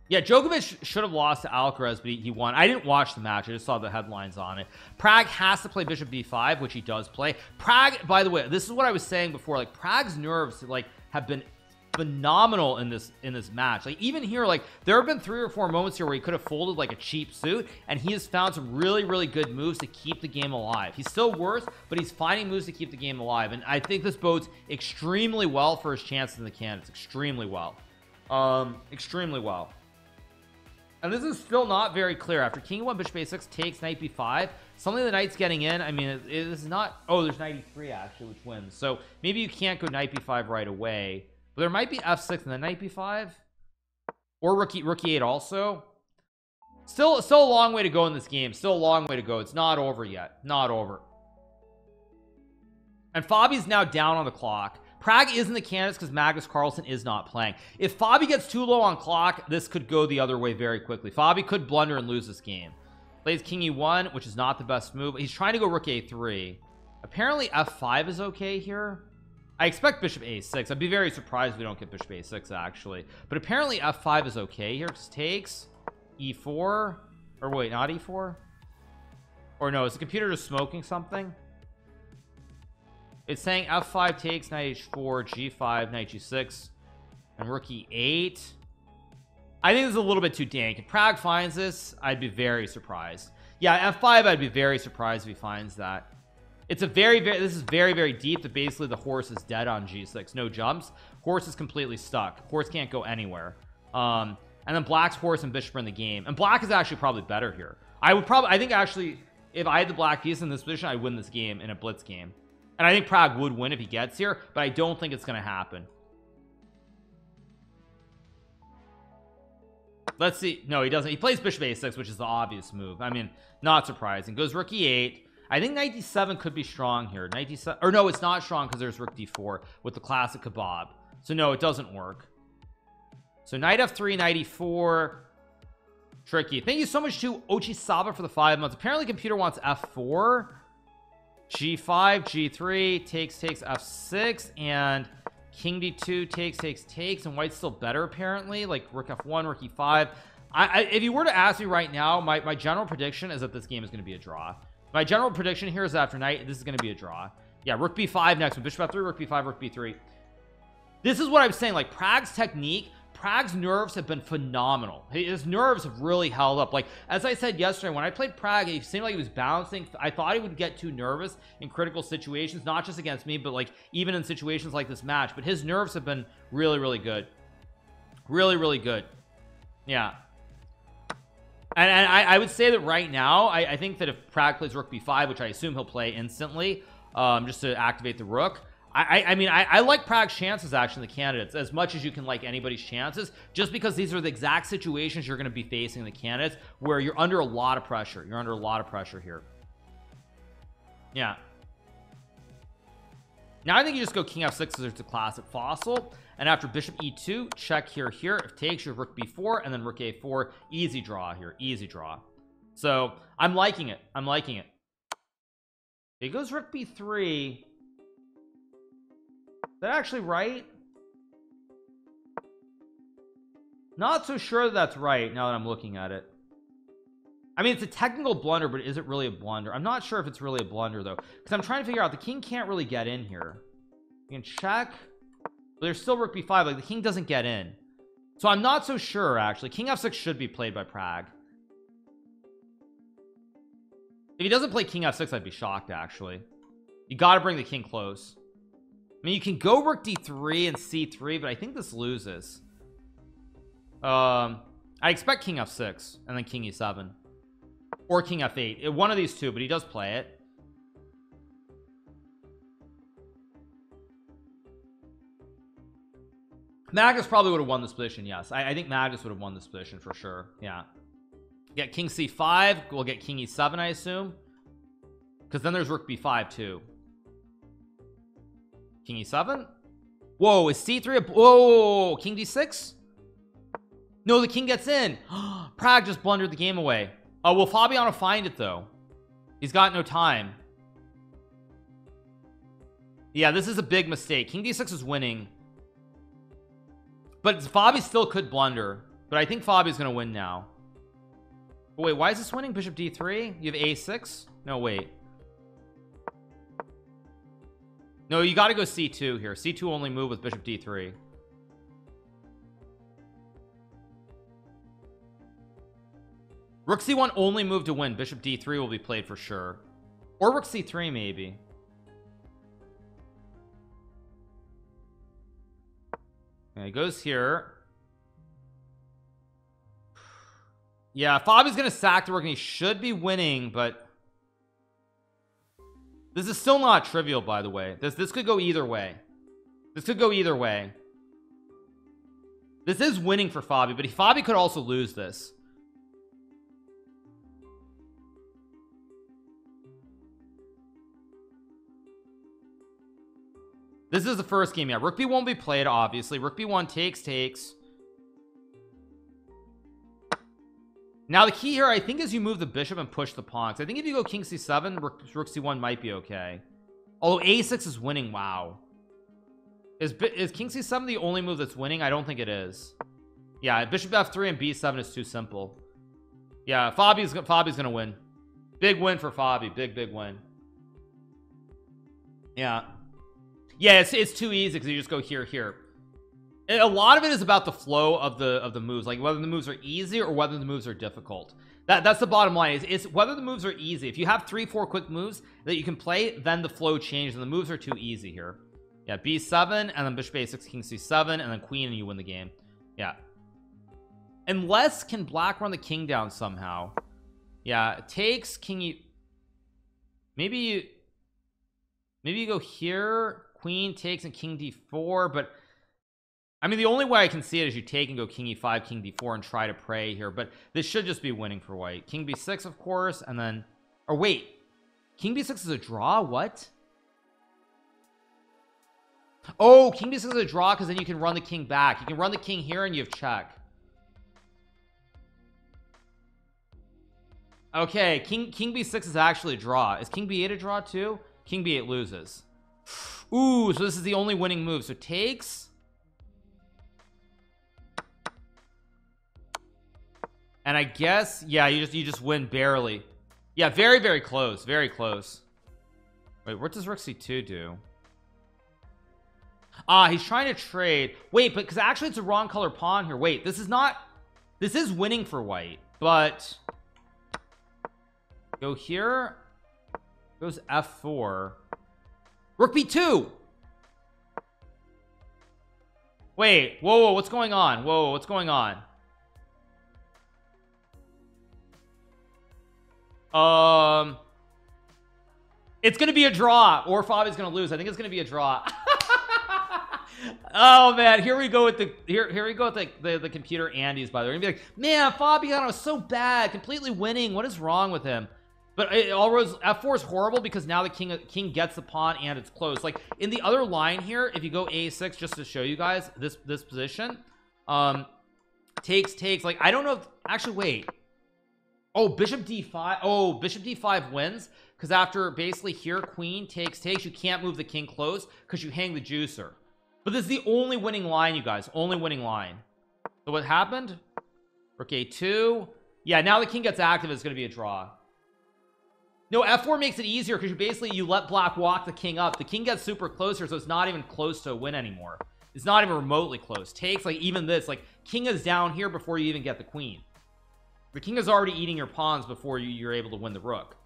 Speaker 1: Yeah, Djokovic should have lost to Alcaraz, but he won. I didn't watch the match, I just saw the headlines on it. Prag has to play bishop b5, which he does play. Prag, by the way, this is what I was saying before, like Prag's nerves like have been phenomenal in this match. Like even here, like there have been 3 or 4 moments here where he could have folded like a cheap suit, and he has found some really good moves to keep the game alive. He's still worse, but he's finding moves to keep the game alive, and I think this bodes extremely well for his chances in the candidates. Extremely well. And this is still not very clear. After king e1 bishop a6 takes knight b5, suddenly the knight's getting in. I mean, it is not. Oh, there's knight e3 actually, which wins. So maybe you can't go knight b5 right away, but there might be f6 and then knight b5 or rook e8 also. Still a long way to go in this game. Still a long way to go. It's not over yet. Not over. And Fabi's now down on the clock. Prague is in the candidates because Magnus Carlsen is not playing. If Fabi gets too low on clock, this could go the other way very quickly. Fabi could blunder and lose this game. Plays king e1, which is not the best move. He's trying to go rook a3. Apparently f5 is okay here. I expect bishop a6. I'd be very surprised if we don't get bishop a6 actually, but apparently f5 is okay here. Just takes e4, or wait, not e4, or no, is the computer just smoking something? It's saying f5 takes knight h4, g5, knight g6, and rook e8. I think this is a little bit too dank. If Prague finds this, I'd be very surprised. Yeah, f5, I'd be very surprised if he finds that. It's a this is very deep. That basically the horse is dead on g6. No jumps. Horse is completely stuck. Horse can't go anywhere. And then black's horse and bishop are in the game. And black is actually probably better here. I think actually, if I had the black piece in this position, I'd win this game in a blitz game. And I think Prague would win if he gets here, but I don't think it's going to happen. Let's see. No, he doesn't. He plays bishop a6, which is the obvious move. I mean, not surprising. Goes rook e8. I think knight d7 could be strong here. Knight d7, or no, it's not strong because there's rook d4 with the classic kebab. So no, it doesn't work. So knight f3, knight e4. Tricky. Thank you so much to Ochisaba for the 5 months. Apparently computer wants f4, g5, g3, takes f6, and king d2 takes, and white's still better apparently, like rook f1, rook e5. If you were to ask me right now, my general prediction is that this game is going to be a draw. My general prediction here is after knight, this is going to be a draw. Yeah, rook b5 next one, bishop f3, rook b5, rook b3. This is what I'm saying, like Prague's technique, Prague's nerves have been phenomenal. His nerves have really held up. Like, as I said yesterday, when I played Prague, it seemed like he was bouncing. I thought he would get too nervous in critical situations, not just against me, but like even in situations like this match. But his nerves have been really good. Really good. Yeah. And I would say that right now, I think that if Prague plays rook b5, which I assume he'll play instantly, just to activate the rook, I mean, I like Prague's chances actually in the candidates as much as you can like anybody's chances, just because these are the exact situations you're going to be facing in the candidates where you're under a lot of pressure. You're under a lot of pressure here. Yeah. Now I think you just go king f6 because there's a classic fossil, and after bishop e2, check here. If takes your rook b4, and then rook a4, easy draw here, easy draw. So I'm liking it. I'm liking it. He goes rook b3. Is that actually right? Not so sure that's right now that I'm looking at it. I mean, it's a technical blunder, but is it really a blunder? I'm not sure if it's really a blunder though, because I'm trying to figure out the king can't really get in here. You can check, but there's still rook b5. Like the king doesn't get in, so I'm not so sure actually. King f6 should be played by Prague. If he doesn't play king f6, I'd be shocked actually. You got to bring the king close. I mean, you can go rook d3 and c3, but I think this loses. I expect king f6 and then king e7 or king f8, one of these two, but he does play it. Magnus probably would have won this position. Yes, I think Magnus would have won this position for sure. Yeah, get king c5, we'll get king e7 I assume, because then there's rook b5 too. King e7. Whoa, is c3 whoa, king d6. No, the king gets in. Prague just blundered the game away. Oh, will Fabiano find it though? He's got no time. Yeah, this is a big mistake. King d6 is winning, but Fabi still could blunder, but I think Fabi's gonna win now. Oh, wait, why is this winning? Bishop d3. You have a6. No, wait. No, you got to go c2 here. C2 only move with bishop d3. Rook c1 only move to win. Bishop d3 will be played for sure, or rook c3 maybe. And he goes here. Yeah, Fabi's gonna sack the rook and he should be winning, but this is still not trivial, by the way. This could go either way. This could go either way. This is winning for Fabi, but Fabi could also lose this. This is the first game. Yeah, rook b won't be played, obviously. Rook b1 takes. Now the key here, I think, is you move the bishop and push the pawns. I think if you go king c7, rook c1 might be okay. Although a6 is winning. Wow. Is king c7 the only move that's winning? I don't think it is. Yeah, bishop f3 and b7 is too simple. Yeah, Fabi's gonna win. Big win for Fabi. Big win. Yeah. Yeah, it's too easy because you just go here. A lot of it is about the flow of the moves, like whether the moves are easy or whether the moves are difficult. That's the bottom line. Is whether the moves are easy. If you have 3-4 quick moves that you can play, then the flow changes and the moves are too easy here. Yeah, b7 and then bishop a6, king c7, and then queen, and you win the game. Yeah, unless can black run the king down somehow. Yeah, it takes king e. Maybe you go here, queen takes, and king d4. But I mean, the only way I can see it is you take and go king e5, king d4, and try to pray here. But this should just be winning for white. King b6, of course, and then, or wait, king b6 is a draw. What? Oh, king b6 is a draw because then you can run the king back. You can run the king here and you have check. Okay, king b6 is actually a draw. Is king b8 a draw too? King b8 loses. Ooh, so this is the only winning move. So takes, and I guess, yeah, you just win barely. Yeah, very close, very close. Wait, what does rook c2 do? He's trying to trade. Wait, but because actually it's a wrong color pawn here. Wait, this is winning for white, but go here, goes f4, rook b2. Wait, whoa, what's going on? Whoa, what's going on? It's gonna be a draw, or Fabi's gonna lose. I think it's gonna be a draw. Oh man, here we go with the the computer Andes. By the way, gonna be like, man, Fabiano is so bad, completely winning. What is wrong with him? But f4 is horrible because now the king gets the pawn and it's close. Like in the other line here, if you go a6, just to show you guys this position, takes. Like I don't know if, actually wait. Oh, bishop d5. Oh, bishop d5 wins because after basically here queen takes, you can't move the king close because you hang the juicer. But this is the only winning line, you guys. Only winning line. So what happened? Rook a2. Yeah, now the king gets active. It's going to be a draw. No, f4 makes it easier because you let black walk the king up. The king gets super close here, so it's not even close to a win anymore. It's not even remotely close. Takes, like even this, like king is down here before you even get the queen. The king is already eating your pawns before you're able to win the rook.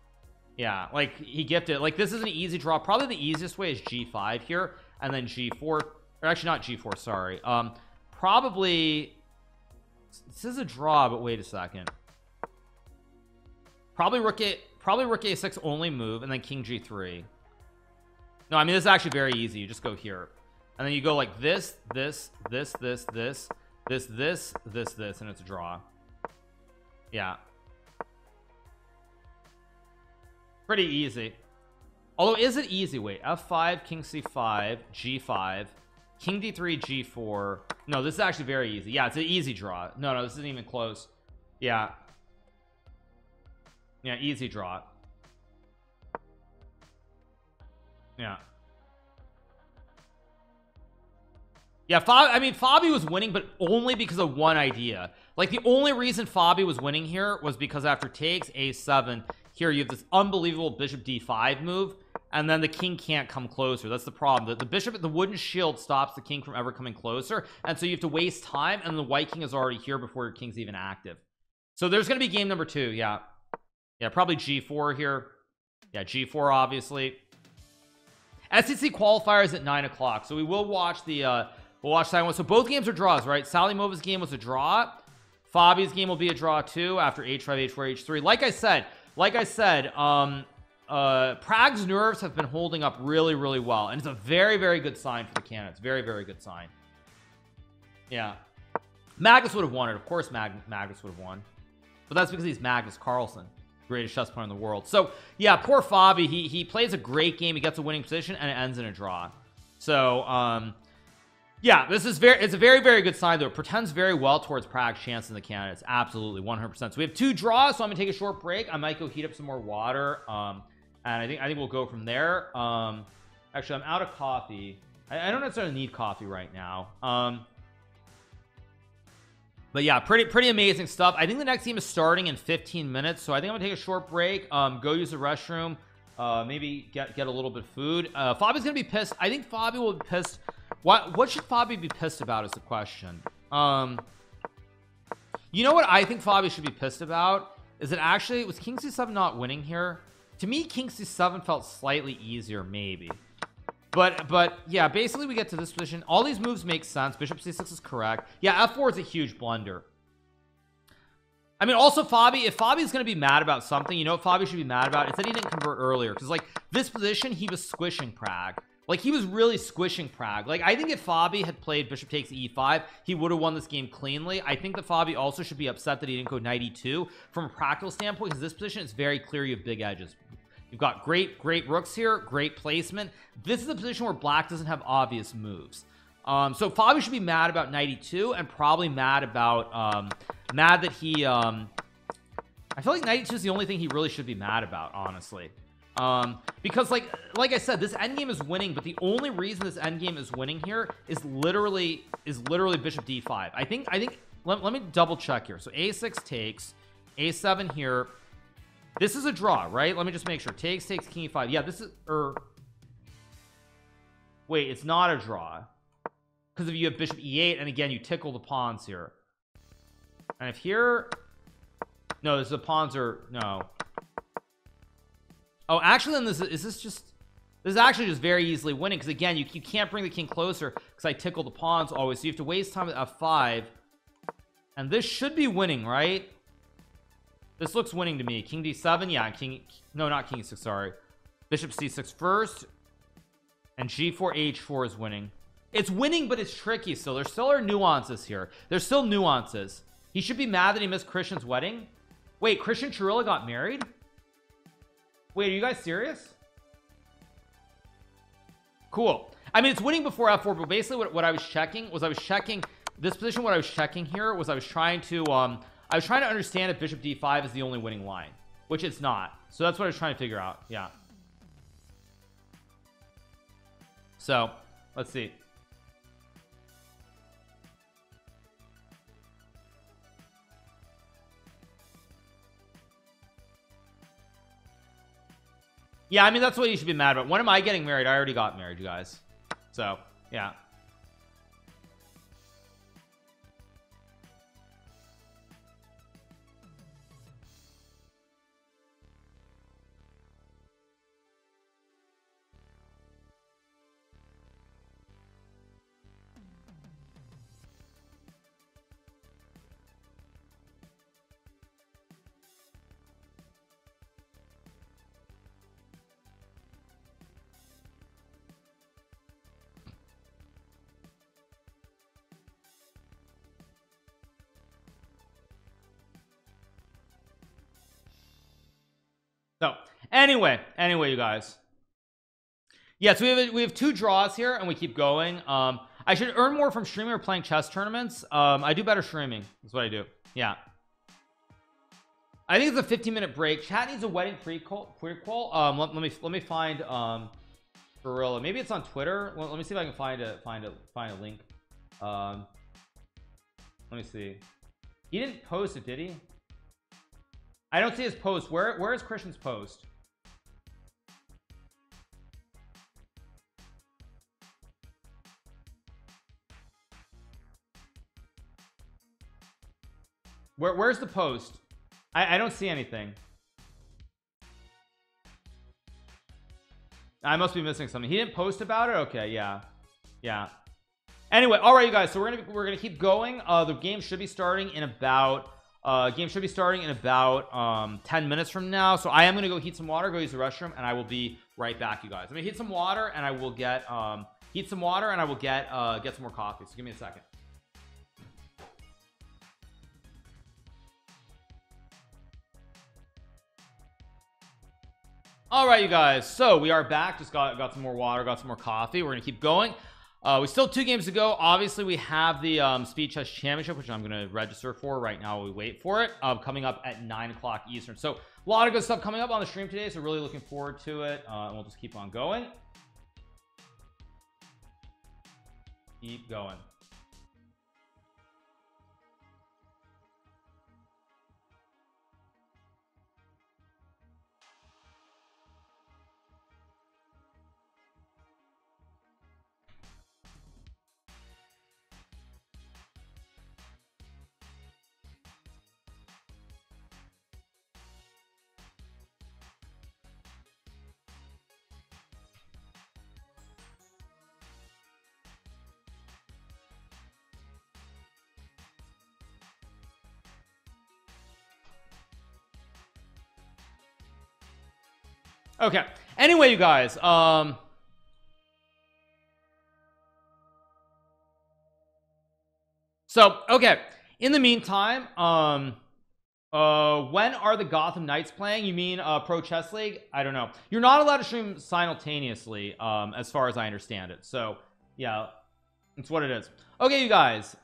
Speaker 1: Yeah, like he gifted. Like this is an easy draw. Probably the easiest way is g5 here, and then g4. Or actually not g4. Sorry. Probably this is a draw, but wait a second. Probably rook a6 only move, and then king g3. No, I mean this is actually very easy. You just go here, and then you go like this, and it's a draw. Yeah, pretty easy. Although, is it easy? Wait, f5, king c5, g5, king d3, g4. No, this is actually very easy. Yeah, it's an easy draw. No, this isn't even close. Yeah, easy draw. Yeah, I mean Fabi was winning, but only because of one idea. Like the only reason Fabi was winning here was because after takes a7, here you have this unbelievable bishop d5 move, and then the king can't come closer. That's the problem. The bishop, the wooden shield stops the king from ever coming closer, and so you have to waste time, and the white king is already here before your king's even active. So there's going to be game number 2. Yeah, probably g4 here. Yeah, g4 obviously. SEC qualifiers at 9 o'clock, so we will watch the we'll watch that one. So both games are draws, right? Salimova's game was a draw. Fabi's game will be a draw too after h5 h4 h3. Like I said, Prague's nerves have been holding up really well, and it's a very good sign for the candidates. Very good sign. Yeah, Magnus would have won it, of course. Magnus would have won, but that's because he's Magnus Carlsen, greatest chess player in the world. So yeah, poor Fabi, he plays a great game, he gets a winning position, and it ends in a draw. So yeah, it's a very good sign, though. It portends very well towards Prague's chance in the candidates. Absolutely, 100%. So we have 2 draws, so I'm gonna take a short break. I might go heat up some more water, and I think we'll go from there. Actually, I'm out of coffee. I don't necessarily need coffee right now. But yeah, pretty amazing stuff. I think the next game is starting in 15 minutes, so I think I'm gonna take a short break, go use the restroom, maybe get a little bit of food. Fabi's gonna be pissed. I think Fabi will be pissed. What should Fabi be pissed about is the question. You know what I think Fabi should be pissed about is that actually was King C7 not winning here. To me, King C7 felt slightly easier, maybe. But yeah, basically we get to this position. All these moves make sense. Bishop C6 is correct. Yeah, F4 is a huge blunder. I mean, also Fabi, if Fabi is going to be mad about something, you know what Fabi should be mad about? It's that he didn't convert earlier, because like this position he was squishing Prague. Like he was really squishing Prague. Like I think if Fabi had played bishop takes e5, he would have won this game cleanly. I think that Fabi also should be upset that he didn't go knight e2 from a practical standpoint, because this position is very clear you have big edges. You've got great rooks here, great placement. This is a position where black doesn't have obvious moves. So Fabi should be mad about knight e2 and probably mad about mad that he I feel like knight e2 is the only thing he really should be mad about, honestly. Because like I said, this endgame is winning, but the only reason this endgame is winning here is literally bishop d5. I think let me double check here. So a6 takes, a7 here. This is a draw, right? Let me just make sure. Takes king e5. Yeah, this is wait, it's not a draw because if you have bishop e8, and again you tickle the pawns here, and if here, no, the pawns are no. Oh, actually, then this is actually just very easily winning, because again you can't bring the king closer because I tickle the pawns always, so you have to waste time with f5, and this should be winning, right? This looks winning to me. King d7, yeah, not king e6, sorry. Bishop c6 first, and g4 h4 is winning. It's winning, but it's tricky still. There still are nuances here. There's still nuances. He should be mad that he missed Christian's wedding. Wait, Christian Chirilla got married? Wait, are you guys serious? Cool. I mean, it's winning before f4, but basically what I was checking was this position. What I was checking here was I was trying to understand if bishop d5 is the only winning line, which it's not. So that's what I was trying to figure out. Yeah. So let's see. Yeah, I mean, that's what you should be mad about. When am I getting married? I already got married, you guys. So yeah. So anyway, you guys. Yeah, so we have 2 draws here, and we keep going. I should earn more from streaming or playing chess tournaments. I do better streaming. That's what I do. Yeah. I think it's a 15-minute break. Chat needs a wedding prequel. Let me find Gorilla. Maybe it's on Twitter. Well, let me see if I can find a link. Let me see. He didn't post it, did he? I don't see his post. Where is Christian's post? Where's the post? I don't see anything. I must be missing something. He didn't post about it? Okay, yeah. Anyway, all right, you guys, so we're gonna keep going. The game should be starting in about 10 minutes from now. So I am gonna go heat some water, go use the restroom, and I will be right back, you guys. I'm gonna heat some water and I will get get some more coffee. So give me a second. All right, you guys, so we are back. Just got some more water, got some more coffee. We're gonna keep going. We still have 2 games to go. Obviously we have the speed chess championship, which I'm going to register for right now while we wait for it, coming up at 9 o'clock Eastern. So a lot of good stuff coming up on the stream today, so really looking forward to it. And we'll just keep on going. Keep going. Okay, anyway, you guys, so okay, in the meantime, when are the Gotham Knights playing? You mean Pro Chess League? I don't know. You're not allowed to stream simultaneously, as far as I understand it. So yeah, it's what it is. Okay, you guys,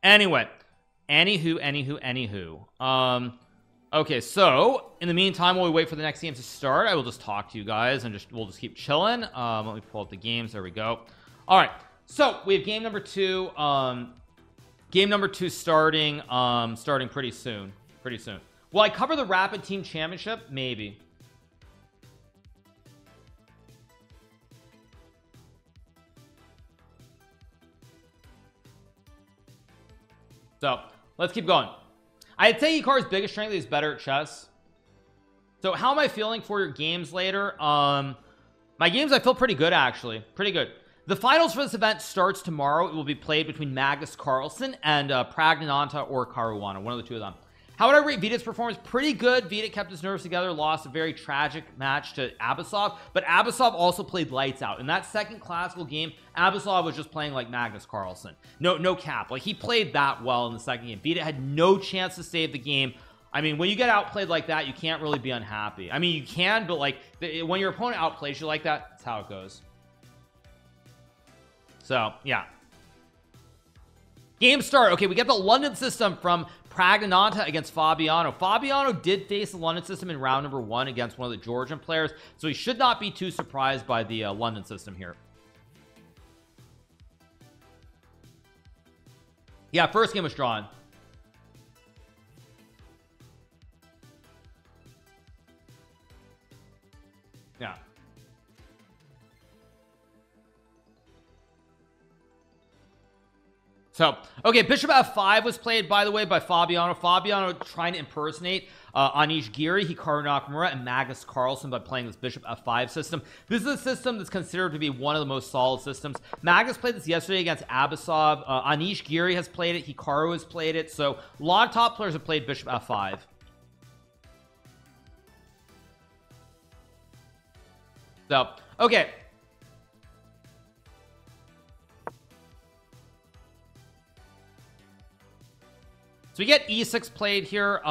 Speaker 1: anyway, anywho, okay, so in the meantime, while we wait for the next game to start, I will just talk to you guys and we'll just keep chilling. Let me pull up the games. There we go. All right, so we have game number 2. Game number 2 starting pretty soon. Will I cover the Rapid Team Championship? Maybe. So let's keep going. I'd say Hikaru's biggest strength is better at chess. So how am I feeling for your games later? My games, I feel pretty good, actually. Pretty good. The finals for this event starts tomorrow. It will be played between Magnus Carlsen and Pragnananta or Caruana, one of the 2 of them. How would I rate Vidit's performance? Pretty good. Vidit kept his nerves together, lost a very tragic match to Abasov, but Abasov also played lights out. In that second classical game, Abasov was just playing like Magnus Carlsen. No cap. Like, he played that well in the second game. Vidit had no chance to save the game. I mean, when you get outplayed like that, you can't really be unhappy. I mean, you can, but like, when your opponent outplays you like that, that's how it goes. So, yeah. Game start. Okay, we get the London system from Pragnananta against Fabiano. Fabiano did face the London system in round number 1 against one of the Georgian players, so he should not be too surprised by the London system here. Yeah, first game was drawn. Yeah. So, okay, Bishop F5 was played, by the way, by Fabiano. Fabiano trying to impersonate Anish Giri, Hikaru Nakamura, and Magnus Carlsen by playing this Bishop F5 system. This is a system that's considered to be one of the most solid systems. Magnus played this yesterday against Abasov. Anish Giri has played it. Hikaru has played it. So, a lot of top players have played Bishop F5. So, okay. So we get E6 played here.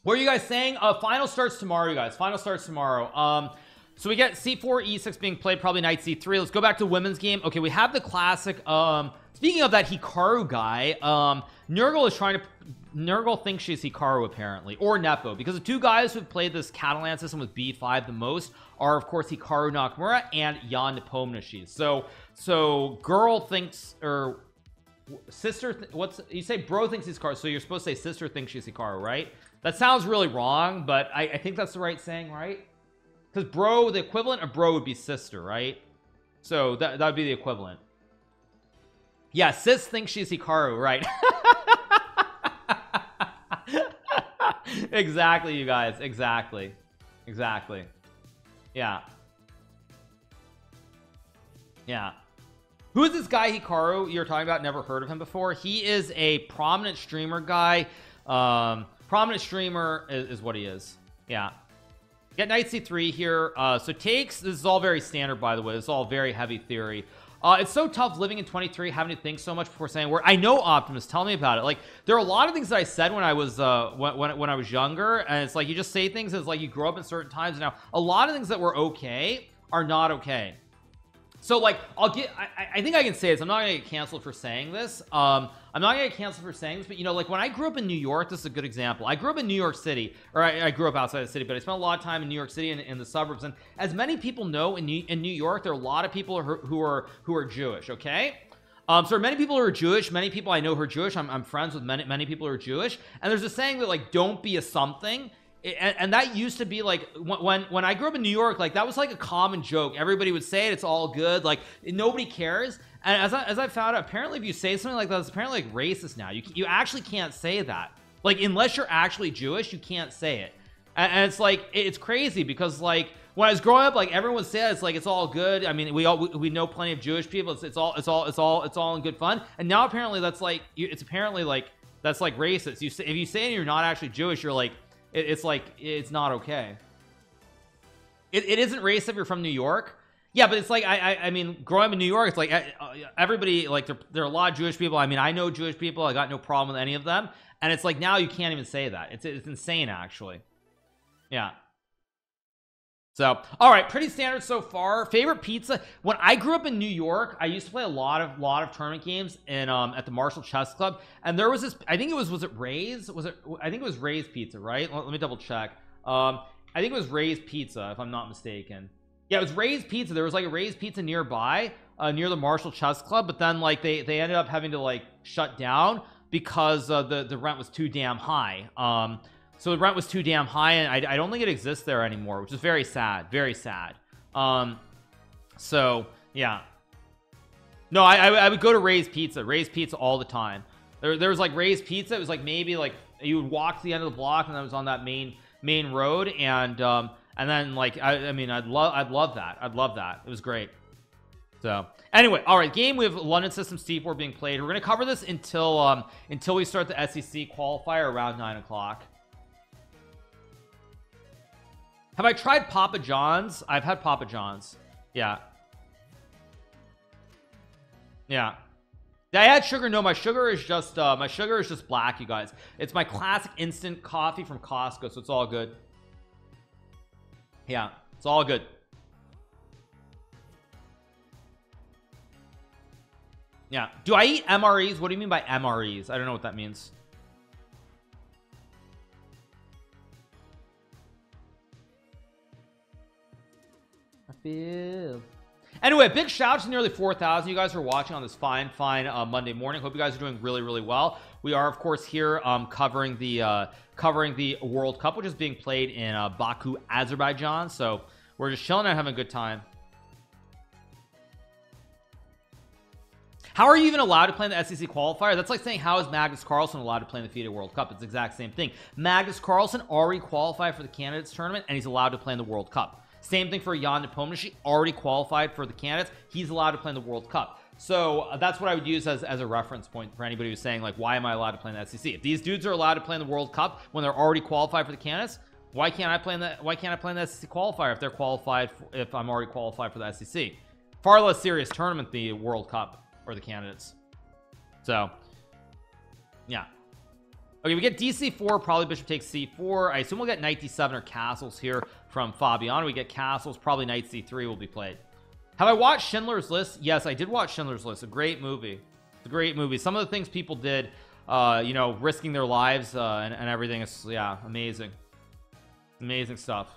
Speaker 1: What are you guys saying? Final starts tomorrow, you guys. Final starts tomorrow. So we get C4, E6 being played, probably knight C3. Let's go back to women's game. Okay, we have the classic. Speaking of that Hikaru guy, Nurgle thinks she's Hikaru apparently, or Nepo, because the 2 guys who've played this Catalan system with B5 the most are, of course, Hikaru Nakamura and Jan Nepomniachtchi. So girl thinks, or sister what's you say bro thinks he's Hikaru, so you're supposed to say sister thinks she's Hikaru, right? That sounds really wrong, but I think that's the right saying, right? Because bro, the equivalent of bro would be sister, right? So that would be the equivalent. Yeah, sis thinks she's Hikaru, right? Exactly, you guys, exactly. Yeah, who is this guy Hikaru you're talking about? Never heard of him before. He is a prominent streamer guy. Prominent streamer is what he is. Yeah, get knight c3 here. So takes, this is all very standard, by the way. This is all very heavy theory. It's so tough living in 23, having to think so much before saying a word. I know, Optimus, tell me about it. Like, there are a lot of things that I said when I was when I was younger, and it's like you just say things as like you grow up in certain times. And now a lot of things that were okay are not okay. So like I think I can say this. I'm not gonna get canceled for saying this. I'm not gonna get canceled for saying this, but you know, like when I grew up in New York, this is a good example. I grew up in New York City, or I grew up outside the city, but I spent a lot of time in New York City and in the suburbs. And as many people know, in New York, there are a lot of people who are Jewish. Okay. So many people who are Jewish, many people I know who are Jewish. I'm friends with many people who are Jewish, and there's a saying that like don't be a something. And that used to be like when I grew up in New York, like that was like a common joke. Everybody would say it, it's all good, like nobody cares. And as I found out, apparently if you say something like that, it's apparently like racist now. You actually can't say that, like unless you're actually Jewish, you can't say it. And it's like it's crazy because like when I was growing up, like everyone said it's like it's all good. I mean, we know plenty of Jewish people. It's all in good fun. And now apparently that's like it's apparently like that's like racist. You say, if you say you're not actually Jewish, you're like it's like it's not okay. It isn't racist if you're from New York. Yeah, but it's like I mean growing up in New York, it's like everybody, like there are a lot of Jewish people. I mean, I know Jewish people. I got no problem with any of them. And it's like now you can't even say that. It's insane actually. Yeah. So all right, pretty standard so far. Favorite pizza. When I grew up in New York, I used to play a lot of tournament games in at the Marshall Chess Club, and there was this, I think it was it Ray's? I think it was Ray's Pizza, right? Let me double check. I think it was Ray's Pizza, if I'm not mistaken. Yeah, it was Ray's Pizza. There was like a Ray's Pizza nearby, near the Marshall Chess Club, but then like they ended up having to like shut down because the rent was too damn high. So the rent was too damn high, and I don't think it exists there anymore, which is very sad. So yeah, no, I would go to Ray's Pizza all the time. There was like Ray's Pizza. It was like maybe like you would walk to the end of the block, and then it was on that main road, and then like I mean I'd love that. It was great. So anyway, all right, game, we have London System C4 being played. We're gonna cover this until we start the SEC qualifier around 9 o'clock. Have I tried Papa John's? I've had Papa John's. Yeah. Did I add sugar? No, my sugar is just black, you guys. It's my classic instant coffee from Costco, so it's all good. Yeah, it's all good. Yeah. Do I eat MREs? What do you mean by MREs? I don't know what that means. Anyway, big shout out to nearly 4,000 you guys are watching on this fine Monday morning. Hope you guys are doing really well. We are of course here covering the World Cup, which is being played in Baku, Azerbaijan. So we're just chilling and having a good time. How are you even allowed to play in the SEC qualifier? That's like saying, how is Magnus Carlsen allowed to play in the FIDE World Cup? It's the exact same thing. Magnus Carlsen already qualified for the candidates tournament, and he's allowed to play in the World Cup. Same thing for Jan Nepomniachtchi, already qualified for the candidates. He's allowed to play in the World Cup. So that's what I would use as a reference point for anybody who's saying like, why am I allowed to play in the SEC? If these dudes are allowed to play in the World Cup when they're already qualified for the candidates, why can't I play in the SEC qualifier if they're qualified, if I'm already qualified for the SEC? Far less serious tournament, the World Cup or the candidates. So yeah. Okay, we get DC4, probably bishop takes C4. I assume we'll get knight D7 or castles here from Fabiano. We get castles, probably knight C3 will be played. Have I watched Schindler's List? Yes, I did watch Schindler's List. A great movie. It's a great movie. Some of the things people did, you know, risking their lives and everything is, yeah, amazing. Amazing stuff.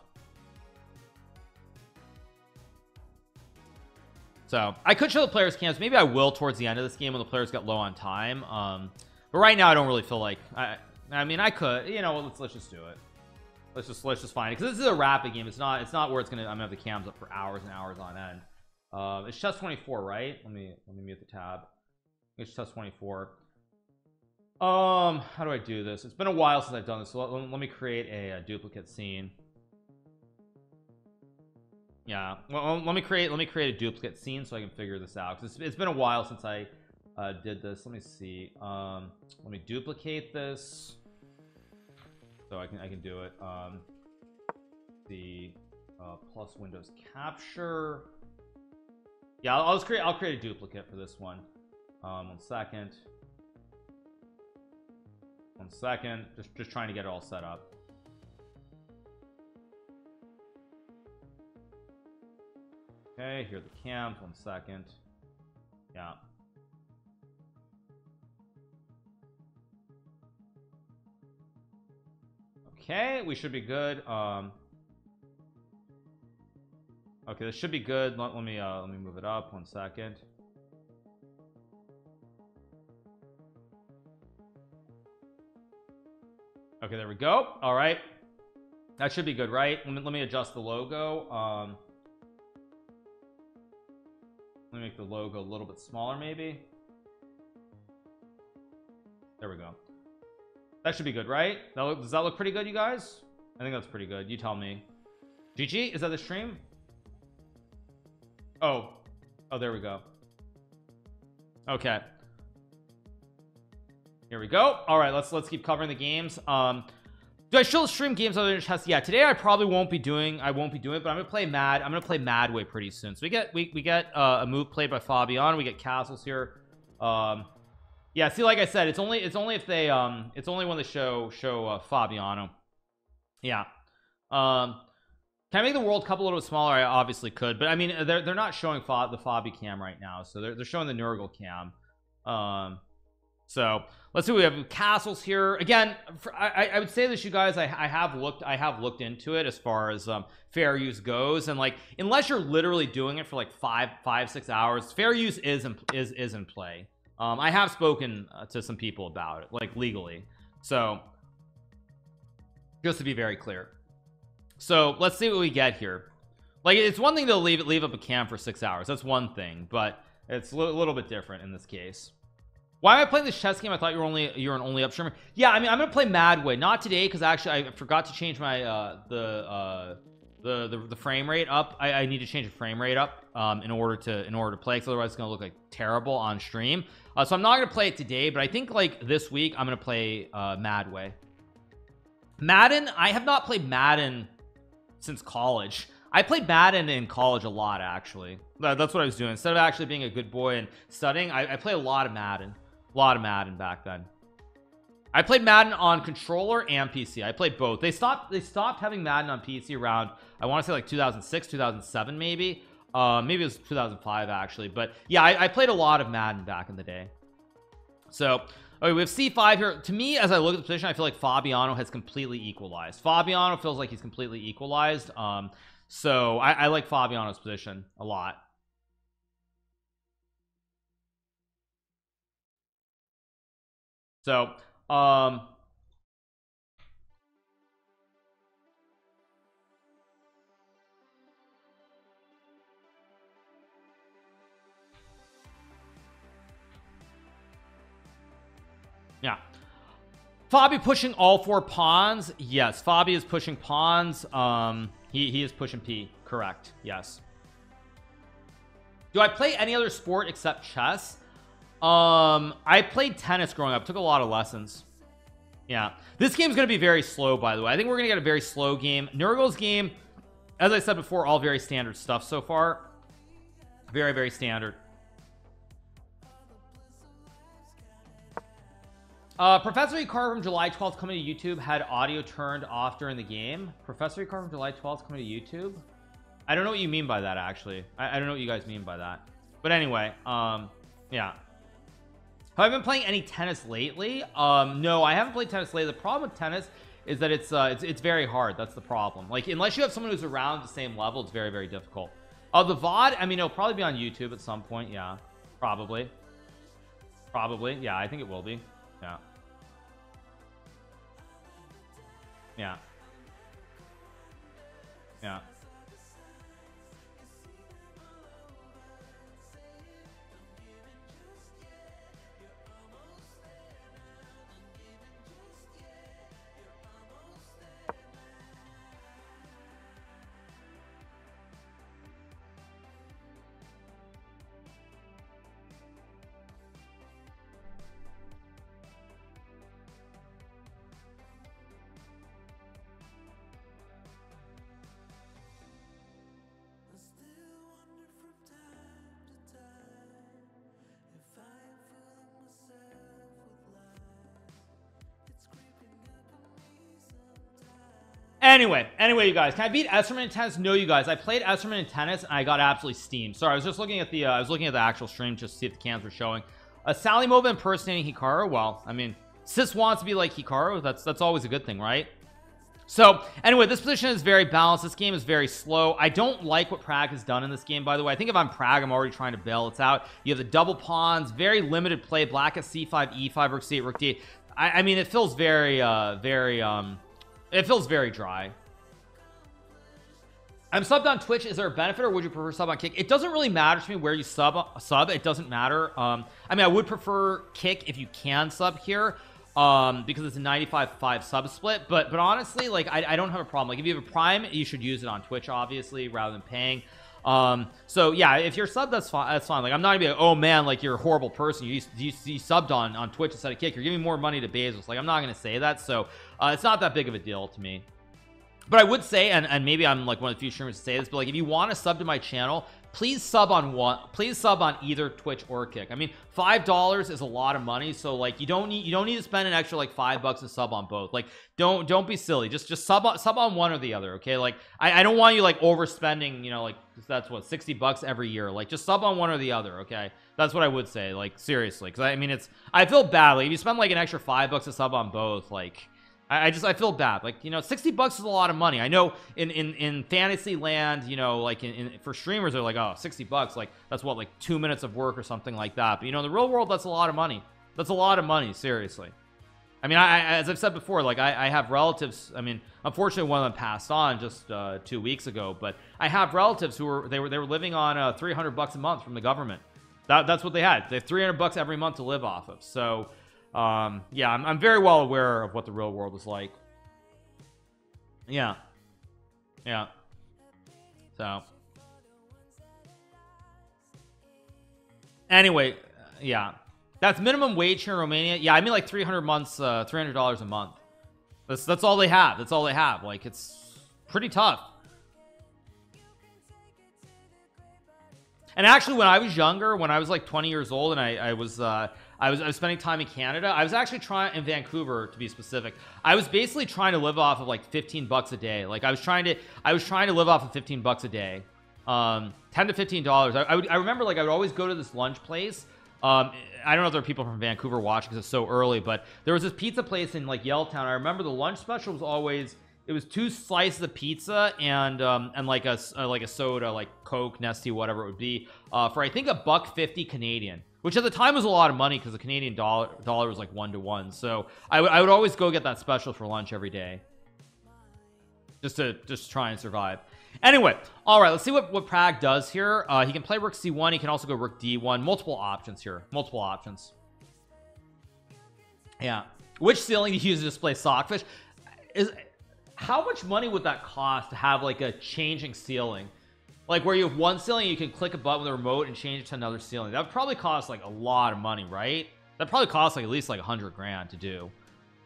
Speaker 1: So I could show the players cams. Maybe I will towards the end of this game when the players get low on time. But right now I don't really feel like I mean I could, you know, let's just do it. Let's just find it, because this is a rapid game. It's not where it's gonna, I'm gonna have the cams up for hours and hours on end. It's chess 24, right? Let me mute the tab. It's chess 24. How do I do this? It's been a while since I've done this, so let me create a duplicate scene. Yeah, well, let me create a duplicate scene so I can figure this out, because it's been a while since I did this. Let me see. Let me duplicate this so I can do it. The plus Windows capture. Yeah, I'll create a duplicate for this one. 1 second. 1 second. Just trying to get it all set up. Okay, here are the cams. 1 second. Yeah. Okay, we should be good. Okay, this should be good. Let me move it up 1 second. Okay, there we go. All right, that should be good, right? Let me adjust the logo. Let me make the logo a little bit smaller, maybe. There we go. That should be good, right? Does that look pretty good, you guys? I think that's pretty good. You tell me. GG, is that the stream? Oh, there we go. Okay, here we go. All right, let's keep covering the games. Do I still stream games other than chess? Yeah, today I probably won't be doing it, but I'm gonna play Madway pretty soon. So we get a move played by Fabiano. We get castles here. Yeah, see, like I said, it's only if they it's only when they show Fabiano. Yeah. Can I make the World Cup a little bit smaller? I obviously could, but I mean they're not showing the Fabi cam right now, so they're showing the Nurgle cam. So let's see, we have castles here again. I would say this, you guys, I have looked into it as far as fair use goes, and like unless you're literally doing it for like 5-6 hours, fair use is in play. I have spoken to some people about it, like legally, so just to be very clear. So let's see what we get here. Like, it's one thing to leave up a cam for 6 hours, that's one thing, but it's a little bit different in this case. Why am I playing this chess game? I thought you're an only up streamer. Yeah, I mean, I'm gonna play Madway, not today, because actually I forgot to change my the frame rate up. I need to change the frame rate up in order to play, because otherwise it's gonna look like terrible on stream. So I'm not gonna play it today, but I think like this week I'm gonna play Madway. Madden, I have not played Madden since college. I played Madden in college a lot, actually. That's what I was doing. Instead of actually being a good boy and studying, I played a lot of Madden back then. I played Madden on controller and PC. I played both. They stopped having Madden on PC around, I want to say like 2006 2007 maybe. Maybe it was 2005 actually, but yeah, I played a lot of Madden back in the day. So okay, we have c5 here. To me, as I look at the position, I feel like Fabiano has completely equalized. Fabiano feels like he's completely equalized. So I like Fabiano's position a lot. So yeah, Fabi pushing all 4 pawns. Yes, Fabi is pushing pawns. He is pushing P, correct. Yes. Do I play any other sport except chess? I played tennis growing up, took a lot of lessons. Yeah, this game's gonna be very slow, by the way. I think we're gonna get a very slow game. Nurgle's game, as I said before, all very standard stuff so far. Very, very standard. Professor Hikaru from July 12th coming to YouTube had audio turned off during the game. Professor Hikaru from July 12th coming to YouTube. I don't know what you mean by that, actually. I don't know what you guys mean by that, but anyway, yeah. Have I been playing any tennis lately? No, I haven't played tennis lately. The problem with tennis is that it's very hard. That's the problem. Like, unless you have someone who's around the same level, it's very, very difficult. Oh, the VOD, I mean, it'll probably be on YouTube at some point. Yeah, probably yeah, I think it will be. Yeah, yeah, yeah. Anyway, you guys, can I beat Esserman in tennis? No, you guys, I played Esserman in tennis and I got absolutely steamed. Sorry, I was just looking at the actual stream just to see if the cans were showing. Sally Mova impersonating Hikaru. Well, I mean, Sis wants to be like Hikaru. That's always a good thing, right? So anyway, this position is very balanced. This game is very slow. I don't like what Prague has done in this game, by the way. I think if I'm Prague, I'm already trying to bail. It's out. You have the double pawns, very limited play. Black at c5, e5, rook c8, rook d8. I mean, it feels very it feels very dry. I'm subbed on Twitch. Is there a benefit, or would you prefer sub on Kick? It doesn't really matter to me where you sub. It doesn't matter. I mean, I would prefer Kick if you can sub here, because it's a 95-5 sub split. But honestly, like I don't have a problem. Like if you have a Prime, you should use it on Twitch, obviously, rather than paying. So yeah, if you're subbed, that's fine. That's fine. Like I'm not gonna be like, oh man, like you're a horrible person. You subbed on Twitch instead of Kick. You're giving more money to Bezos. Like I'm not gonna say that. So it's not that big of a deal to me. But I would say, and maybe I'm like one of the few streamers to say this, but like if you want to sub to my channel, please sub on either Twitch or Kick. I mean, $5 is a lot of money, so like you don't need to spend an extra like $5 to sub on both. Like don't be silly. Just sub on one or the other, okay? Like I don't want you like overspending, you know, like that's what, $60 every year. Like just sub on one or the other, okay? That's what I would say, like seriously, because I mean I feel badly if you spend like an extra $5 to sub on both. Like I feel bad. Like, you know, $60 is a lot of money. I know in fantasy land, you know, like for streamers, they're like, oh, $60, like that's what, like 2 minutes of work or something like that. But you know, in the real world, that's a lot of money. That's a lot of money, seriously. I mean, as I've said before, like I have relatives. I mean, unfortunately, one of them passed on just 2 weeks ago. But I have relatives who were living on $300 a month from the government. That's what they had. They have $300 every month to live off of. So yeah, I'm very well aware of what the real world is like. Yeah. So anyway, yeah, that's minimum wage here in Romania. Yeah, I mean like $300 a month. That's all they have. That's all they have. Like it's pretty tough. And actually, when I was younger, when I was like 20 years old, and I was spending time in Canada, I was actually trying, in Vancouver to be specific, I was basically trying to live off of like $15 a day. Like I was trying to live off of $15 a day, $10 to $15. I remember like I would always go to this lunch place. I don't know if there are people from Vancouver watching because it's so early, but there was this pizza place in like Yellowtown. I remember the lunch special was always, it was 2 slices of pizza and like a soda, like Coke, Nestea, whatever it would be, for I think $1.50 Canadian, which at the time was a lot of money because the Canadian dollar was like 1 to 1. So I would always go get that special for lunch every day, just to try and survive. Anyway, all right, let's see what Prague does here. He can play rook c1. He can also go rook d1. Multiple options here. Multiple options. Yeah. Which ceiling do you use to display Sockfish? How much money would that cost to have like a changing ceiling? Like where you have one ceiling, you can click a button with a remote and change it to another ceiling. That would probably cost like a lot of money, right? That probably costs like at least like 100 grand to do.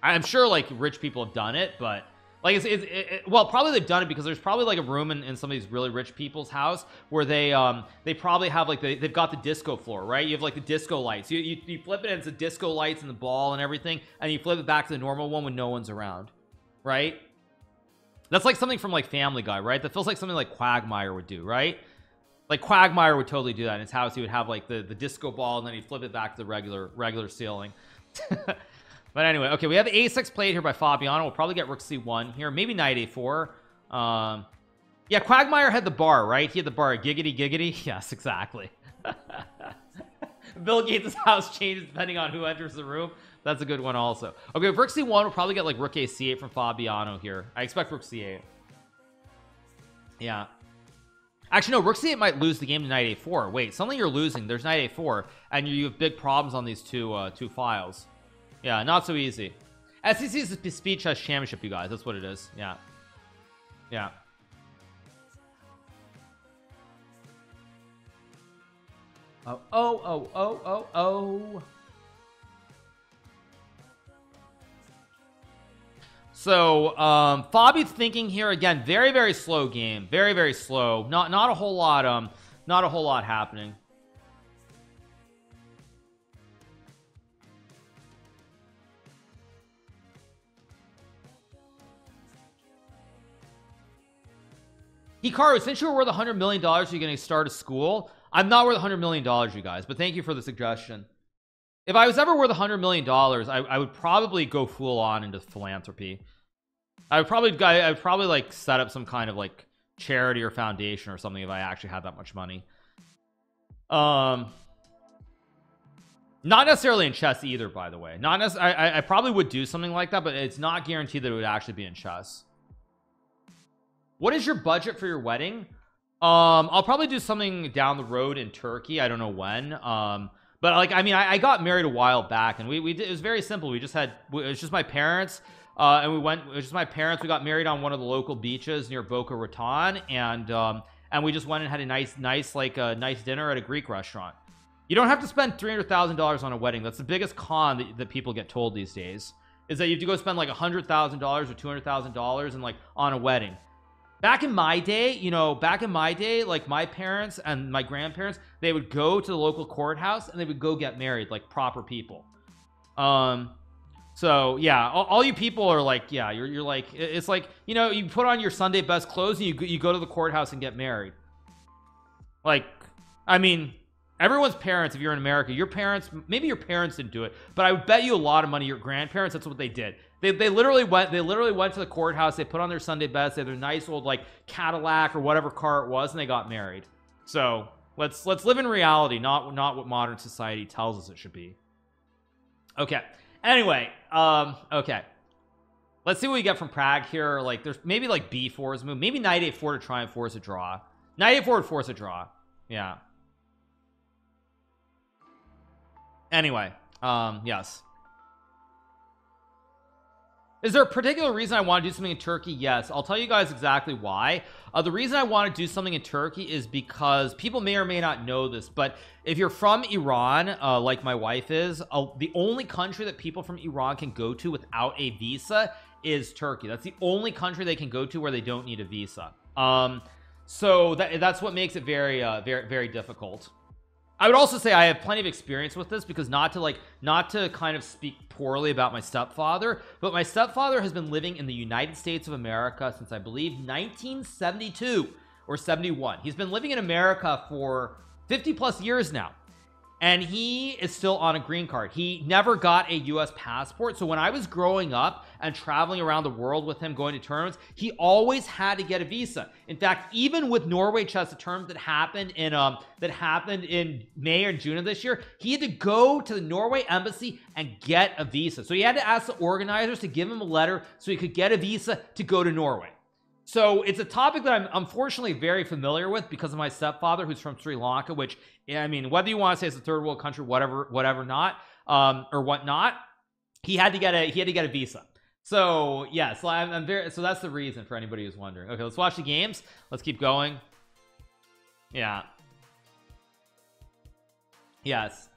Speaker 1: I'm sure like rich people have done it, but like well, probably they've done it because there's probably like a room in some of these really rich people's house where they probably have like they've got the disco floor, right? You have like the disco lights. You flip it and it's the disco lights and the ball and everything, and you flip it back to the normal one when no one's around, right? That's like something from like Family Guy, right? That feels like something like Quagmire would do, right? Like Quagmire would totally do that in his house. He would have like the disco ball and then he'd flip it back to the regular ceiling. But anyway, okay, we have a6 played here by Fabiano. We'll probably get rook c1 here, maybe knight a4. Yeah, Quagmire had the bar, right? He had the bar, giggity giggity. Yes, exactly. Bill Gates' house changes depending on who enters the room. That's a good one also. Okay, rook c1 will probably get like rook a c8 from Fabiano here. I expect rook c8. Yeah. Actually, no, rook c8 might lose the game to knight a4. Wait, something you're losing. There's knight a4, and you have big problems on these two files. Yeah, not so easy. SEC is the speed chess championship, you guys. That's what it is. Yeah. Yeah. Oh. So Fabi's thinking here again, very slow game, very slow, not a whole lot happening. Hikaru, since you were worth $100 million, you're going to start a school. I'm not worth $100 million, you guys, but thank you for the suggestion. If I was ever worth $100 million, I would probably go full on into philanthropy. I would probably like set up some kind of like charity or foundation or something if I actually had that much money. Not necessarily in chess either, by the way. Not necessarily. I probably would do something like that, but it's not guaranteed that it would actually be in chess. What is your budget for your wedding? I'll probably do something down the road in Turkey. I don't know when. But like, I mean, I got married a while back, and we did, it was very simple. We just had, it was just my parents, and it was just my parents. We got married on one of the local beaches near Boca Raton, and we just went and had a nice dinner at a Greek restaurant. You don't have to spend $300,000 on a wedding. That's the biggest con that people get told these days, is that you have to go spend like $100,000 or $200,000 and like on a wedding. Back in my day, you know, like my parents and my grandparents, they would go to the local courthouse and they would go get married like proper people. So yeah, all you people are like, yeah, you're like, it's like, you know, you put on your Sunday best clothes and you go to the courthouse and get married. Like, I mean, everyone's parents, if you're in America, your parents, maybe your parents didn't do it, but I would bet you a lot of money your grandparents, that's what they did. They literally went to the courthouse, they put on their Sunday best, they had their nice old like Cadillac or whatever car it was, and they got married. So let's live in reality, not what modern society tells us it should be. Okay, anyway, okay, let's see what we get from Prague here. Like there's maybe like b4 is a move, maybe knight a4 to try and force a draw. Knight a4 would force a draw. Yeah. Anyway, yes. Is there a particular reason I want to do something in Turkey? Yes, I'll tell you guys exactly why. The reason I want to do something in Turkey is because people may or may not know this, but if you're from Iran, like my wife is, the only country that people from Iran can go to without a visa is Turkey. That's the only country they can go to where they don't need a visa. So that's what makes it very difficult. I would also say I have plenty of experience with this, because not to kind of speak poorly about my stepfather, but my stepfather has been living in the United States of America since I believe 1972 or 71. He's been living in America for 50 plus years now, and he is still on a green card. He never got a US passport. So when I was growing up and traveling around the world with him, going to tournaments, he always had to get a visa. In fact, even with Norway chess, the tournament that happened in May or June of this year, he had to go to the Norway embassy and get a visa. So he had to ask the organizers to give him a letter so he could get a visa to go to Norway. So it's a topic that I'm unfortunately very familiar with because of my stepfather, who's from Sri Lanka, which, I mean, whether you want to say it's a third world country, whatever not, or whatnot, he had to get a visa. So yeah, so that's the reason for anybody who's wondering. Okay, let's watch the games. Let's keep going. Yeah. Yes.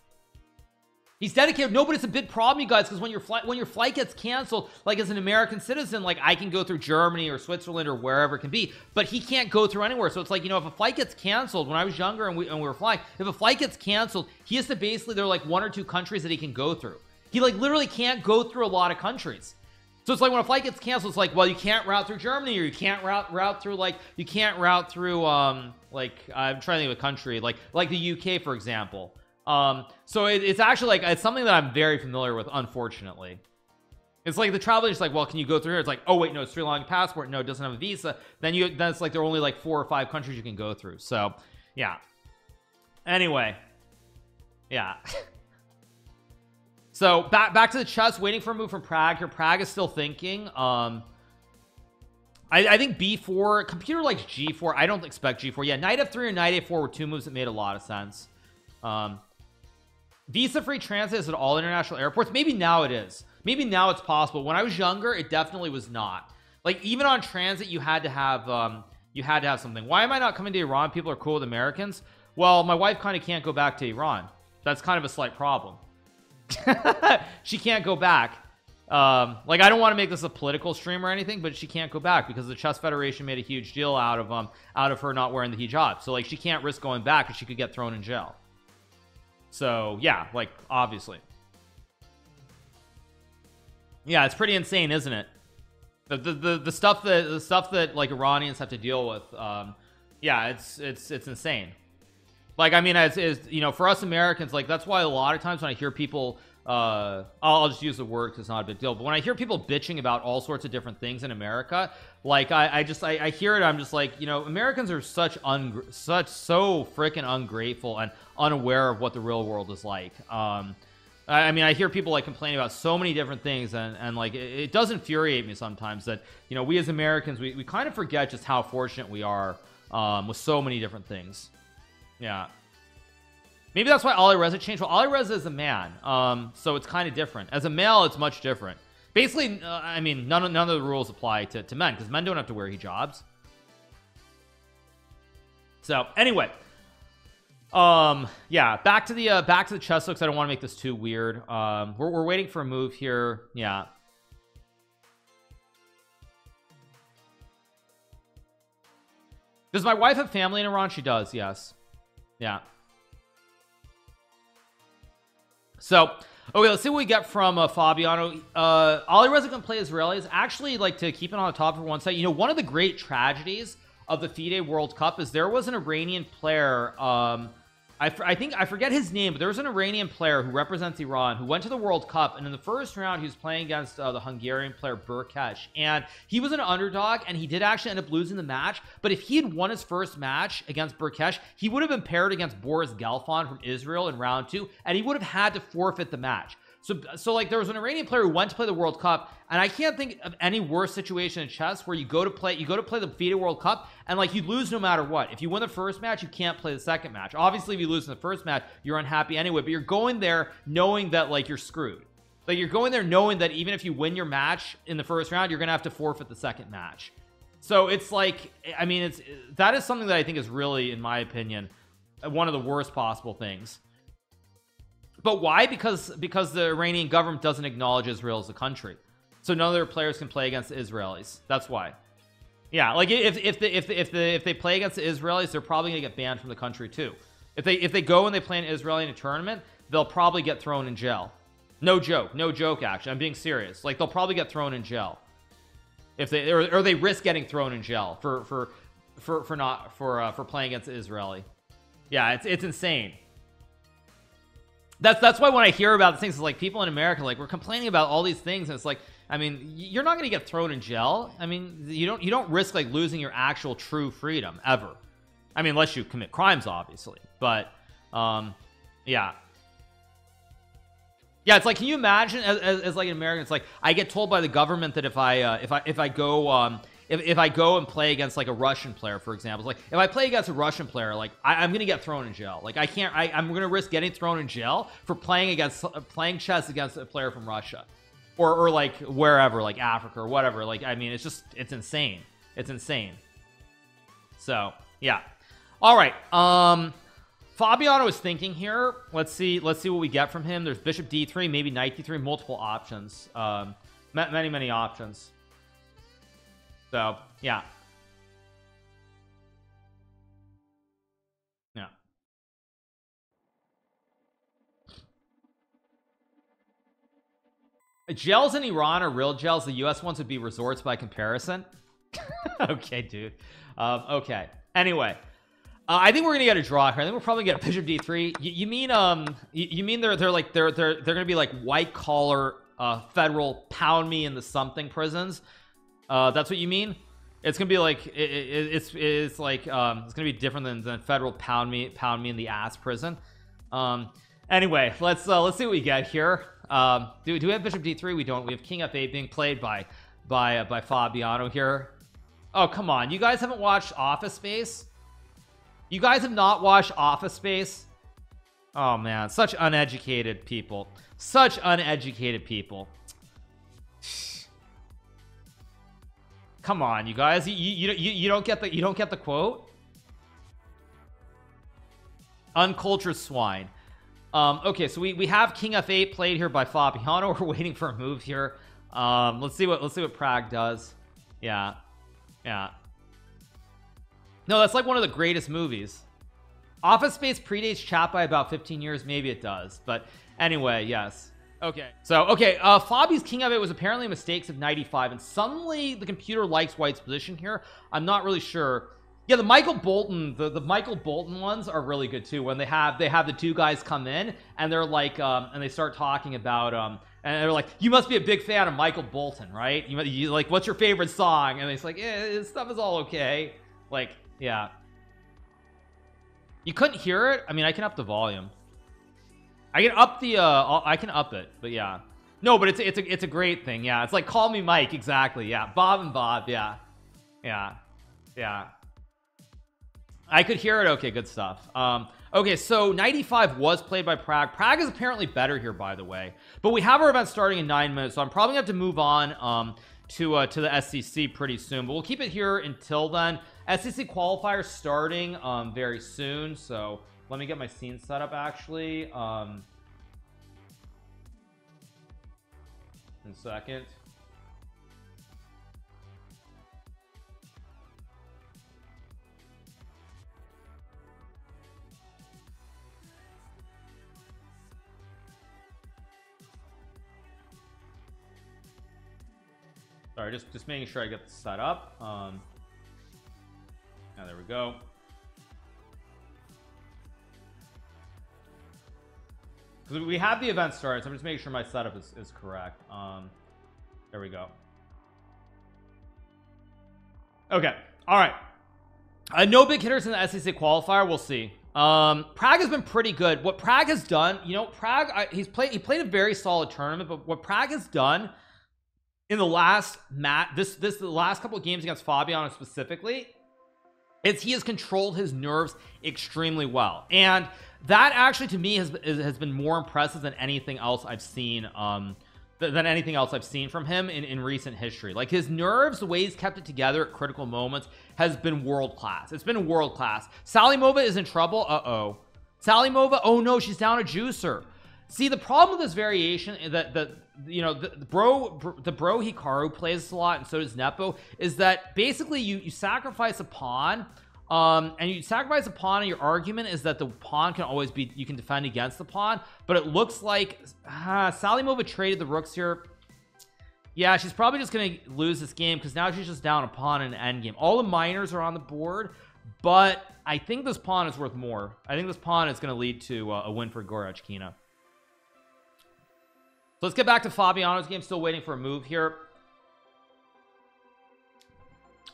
Speaker 1: He's dedicated. No, but it's a big problem, you guys, because when your flight gets canceled, like as an American citizen, like I can go through Germany or Switzerland or wherever it can be, but he can't go through anywhere. So it's like, you know, if a flight gets canceled, when I was younger and we were flying, if a flight gets canceled, he has to basically, there are like 1 or 2 countries that he can go through. He like literally can't go through a lot of countries. So it's like when a flight gets canceled, it's like, well, you can't route through Germany, or you can't route through like, you can't route through like, I'm trying to think of a country like the UK, for example. So it's actually like, it's something that I'm very familiar with, unfortunately. It's like the travel agent's like, well, can you go through here? It's like, oh wait, no, it's Sri Lankan passport, no, it doesn't have a visa. Then it's like there are only like 4 or 5 countries you can go through. So yeah, anyway, yeah. So back to the chess, waiting for a move from Prague here. Prague is still thinking. I think b4, computer likes g4. I don't expect g4. Yeah, knight f3 or knight a4 were 2 moves that made a lot of sense. Visa free transit is at all international airports. Maybe now it is. Maybe now it's possible. When I was younger, it definitely was not. Like even on transit, you had to have something. Why am I not coming to Iran? People are cool with Americans. Well, my wife kind of can't go back to Iran. That's kind of a slight problem. She can't go back. Like I don't want to make this a political stream or anything, but she can't go back because the Chess Federation made a huge deal out of her not wearing the hijab. So like she can't risk going back because she could get thrown in jail. So yeah, like obviously. Yeah, it's pretty insane, isn't it? The stuff that like Iranians have to deal with. Yeah, it's insane. Like I mean, as you know, for us Americans, like that's why a lot of times when I hear people, I'll just use the word because it's not a big deal, but when I hear people bitching about all sorts of different things in America, like I hear it, I'm just like, you know, Americans are so freaking ungrateful and unaware of what the real world is like. I mean, I hear people like complaining about so many different things, and like it does infuriate me sometimes that, you know, we as Americans, we kind of forget just how fortunate we are with so many different things. Yeah, maybe that's why Ali Reza changed. Well, Ali Reza is a man, so it's kind of different. As a male, it's much different. Basically, I mean, none of the rules apply to men because men don't have to wear hijabs. So anyway. Yeah, back to the chess hooks. I don't want to make this too weird. We're waiting for a move here. Yeah. Does my wife have family in Iran? She does, yes. Yeah. So okay, let's see what we get from Fabiano. Ali Reza can play Israelis. Actually, like, to keep it on the top for one second, you know, one of the great tragedies of the FIDE World Cup is there was an Iranian player, I think I forget his name, but there was an Iranian player who represents Iran who went to the World Cup, and in the first round he was playing against the Hungarian player Burkesh, and he was an underdog and he did actually end up losing the match. But if he had won his first match against Burkesh, he would have been paired against Boris Gelfand from Israel in round 2, and he would have had to forfeit the match. So like there was an Iranian player who went to play the World Cup, and I can't think of any worse situation in chess where you go to play the FIDE World Cup and like you lose no matter what. If you win the first match, you can't play the second match. Obviously, if you lose in the first match, you're unhappy anyway, but you're going there knowing that like you're screwed. Like you're going there knowing that even if you win your match in the first round, you're gonna have to forfeit the second match. So it's like, I mean, that is something that I think is really, in my opinion, one of the worst possible things. But why? Because the Iranian government doesn't acknowledge Israel as a country, so none of their players can play against the Israelis. That's why. Yeah, like if they play against the Israelis, they're probably gonna get banned from the country too. If they go and they play an Israeli in a tournament, they'll probably get thrown in jail. No joke. Actually, I'm being serious. Like they'll probably get thrown in jail if they or they risk getting thrown in jail for playing against the Israeli. Yeah, it's insane. That's why when I hear about things, it's like people in America, like, we're complaining about all these things, and it's like, I mean, you're not going to get thrown in jail. I mean, you don't risk like losing your actual true freedom ever. I mean, unless you commit crimes, obviously. But yeah, it's like, can you imagine as like an American, it's like I get told by the government that if I go and play against like a Russian player, for example, like if I play against a Russian player, like I'm gonna get thrown in jail. Like I'm gonna risk getting thrown in jail for playing chess against a player from Russia or like wherever, like Africa or whatever. Like, I mean, it's insane. It's insane. So yeah. All right. Fabiano is thinking here. Let's see what we get from him. There's bishop d3, maybe knight d3, multiple options. Many options. So yeah. Gels in Iran are real gels. The US ones would be resorts by comparison. Okay, dude. Okay. Anyway, I think we're gonna get a draw here. I think we're probably gonna get a bishop d3. You mean they're gonna be like white collar federal pound me in the something prisons. That's what you mean? It's gonna be like it's like it's gonna be different than federal pound me in the ass prison. Anyway, let's see what we get here. Do we have bishop d3? We don't. We have king f8 being played by Fabiano here. Oh, come on, you guys haven't watched Office Space? You guys have not watched Office Space? Oh man, such uneducated people, such uneducated people. Come on, you guys, you don't get the quote. Uncultured swine. Okay, so we have king f8 played here by Fabiano. We're waiting for a move here. Let's see what Prague does. Yeah. No, that's like one of the greatest movies. Office Space predates chat by about 15 years. Maybe it does, but anyway, yes. Okay, so Fabi's king f8 was apparently a mistake of 95, and suddenly the computer likes white's position here. I'm not really sure. Yeah, the Michael Bolton, the Michael Bolton ones are really good too. When they have the two guys come in and they're like, and they start talking about, and they're like, you must be a big fan of Michael Bolton, right? You like, what's your favorite song? And it's like, his stuff is all okay. Like, yeah. You couldn't hear it? I mean, I can up the volume. I can up the, I can up it, but yeah. No, but it's a great thing. Yeah, it's like Call Me Mike, exactly. Yeah, Bob and Bob. Yeah. I could hear it. Okay, good stuff. Okay, so 95 was played by Prague. Prague is apparently better here, by the way. But we have our event starting in 9 minutes, so I'm probably gonna have to move on to the SCC pretty soon. But we'll keep it here until then. SCC qualifier starting very soon. So let me get my scene set up actually. In a second. Sorry, just making sure I get this set up. Now there we go. Because we have the event started, so I'm just making sure my setup is correct. There we go. Okay, all right. No big hitters in the SEC qualifier. We'll see. Prague has been pretty good. What Prague has done, you know, Prague, he played a very solid tournament, but what Prague has done in the last the last couple of games against Fabiano specifically, is he has controlled his nerves extremely well, and that actually to me has been more impressive than anything else I've seen from him in recent history. Like his nerves, the way he's kept it together at critical moments has been world class. It's been world class. Salimova is in trouble. Salimova, oh no, she's down a juicer. See, the problem with this variation is that you know, the bro Hikaru plays this a lot, and so does Nepo, is that basically you sacrifice a pawn, and you sacrifice a pawn, and your argument is that the pawn can always be, you can defend against the pawn, but it looks like Salimova traded the rooks here. Yeah, she's probably just gonna lose this game because now she's just down a pawn in an endgame. All the minors are on the board, but I think this pawn is worth more. I think this pawn is gonna lead to a win for Gorachkina. So let's get back to Fabiano's game. Still waiting for a move here.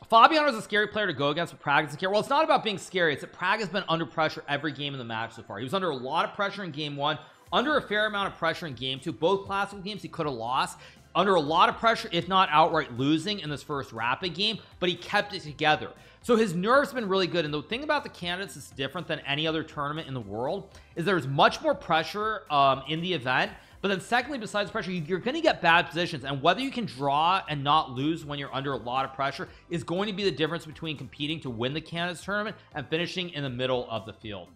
Speaker 1: Fabiano is a scary player to go against, but Prague is scary. Well, it's not about being scary. It's that Prague has been under pressure every game in the match so far. He was under a lot of pressure in game 1, under a fair amount of pressure in game 2. Both classical games he could have lost. Under a lot of pressure, if not outright losing in this first rapid game, but he kept it together. So his nerves have been really good. And the thing about the candidates that's different than any other tournament in the world is there's much more pressure in the event. But then secondly, besides pressure, you're going to get bad positions, and whether you can draw and not lose when you're under a lot of pressure is going to be the difference between competing to win the candidates tournament and finishing in the middle of the field.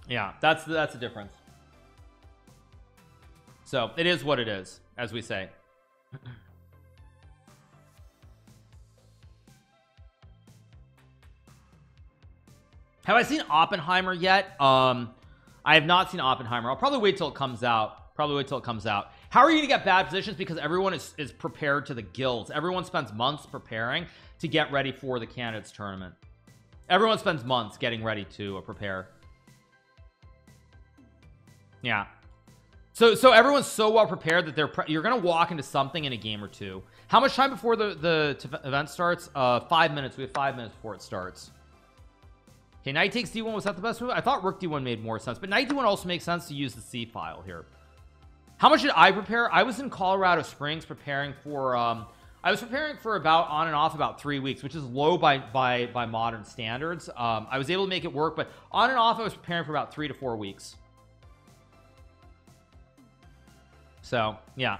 Speaker 1: Yeah, that's the difference. So it is what it is, as we say. Have I seen Oppenheimer yet? I have not seen Oppenheimer. I'll probably wait till it comes out. How are you gonna get bad positions? Because everyone is prepared to the gills. Everyone spends months preparing to get ready for the candidates tournament. Everyone spends months getting ready to prepare. Yeah. So everyone's so well prepared that you're gonna walk into something in a game or two. How much time before the event starts? 5 minutes. We have 5 minutes before it starts. Okay, knight takes d1. Was that the best move? I thought rook d1 made more sense, but knight d1 also makes sense to use the c file here. How much did I prepare? I was in Colorado Springs preparing for I was preparing for about on and off about 3 weeks, which is low by modern standards. I was able to make it work, but on and off I was preparing for about 3 to 4 weeks. So yeah,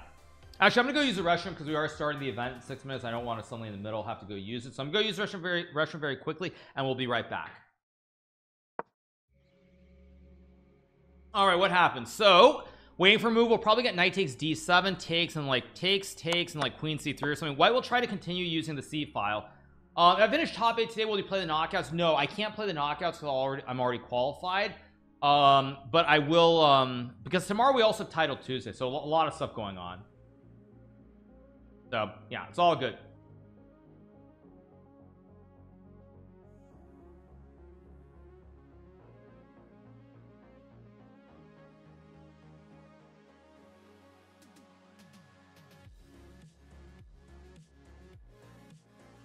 Speaker 1: actually I'm gonna go use the restroom because we are starting the event in 6 minutes. I don't want to suddenly in the middle have to go use it, so I'm gonna go use the restroom very quickly, and we'll be right back. All right, what happened? So waiting for a move. We'll probably get knight takes d7, takes, and like takes, and like queen c3 or something. White will try to continue using the c file. I finished top 8 today. Will you play the knockouts? No, I can't play the knockouts because I'm already qualified. But I will because tomorrow we also have Title Tuesday, so a lot of stuff going on. So yeah, it's all good.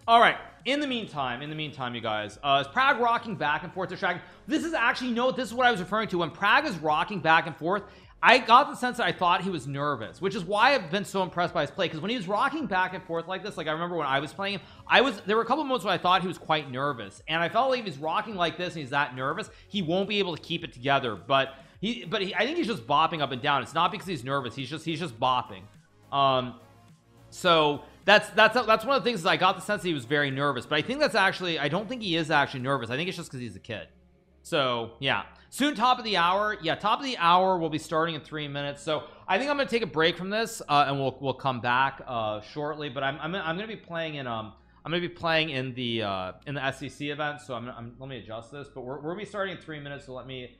Speaker 1: All right, in the meantime you guys, is Prague rocking back and forth to Shag? This is actually, this is what I was referring to. When Prague is rocking back and forth, I got the sense that I thought he was nervous, which is why I've been so impressed by his play, because when he was rocking back and forth like this, like I remember when I was playing him, there were a couple of moments where I thought he was quite nervous, and I felt like if he's rocking like this and he's that nervous, he won't be able to keep it together. But I think he's just bopping up and down. It's not because he's nervous, he's just bopping. So that's one of the things, is I got the sense that he was very nervous, but I think that's actually, I don't think he is actually nervous. I think it's just because he's a kid. So yeah, soon top of the hour. Yeah, top of the hour will be starting in 3 minutes. So I think I'm gonna take a break from this, and we'll come back shortly. But I'm gonna be playing in the SEC event. So let me adjust this. But we're gonna be starting in 3 minutes. So let me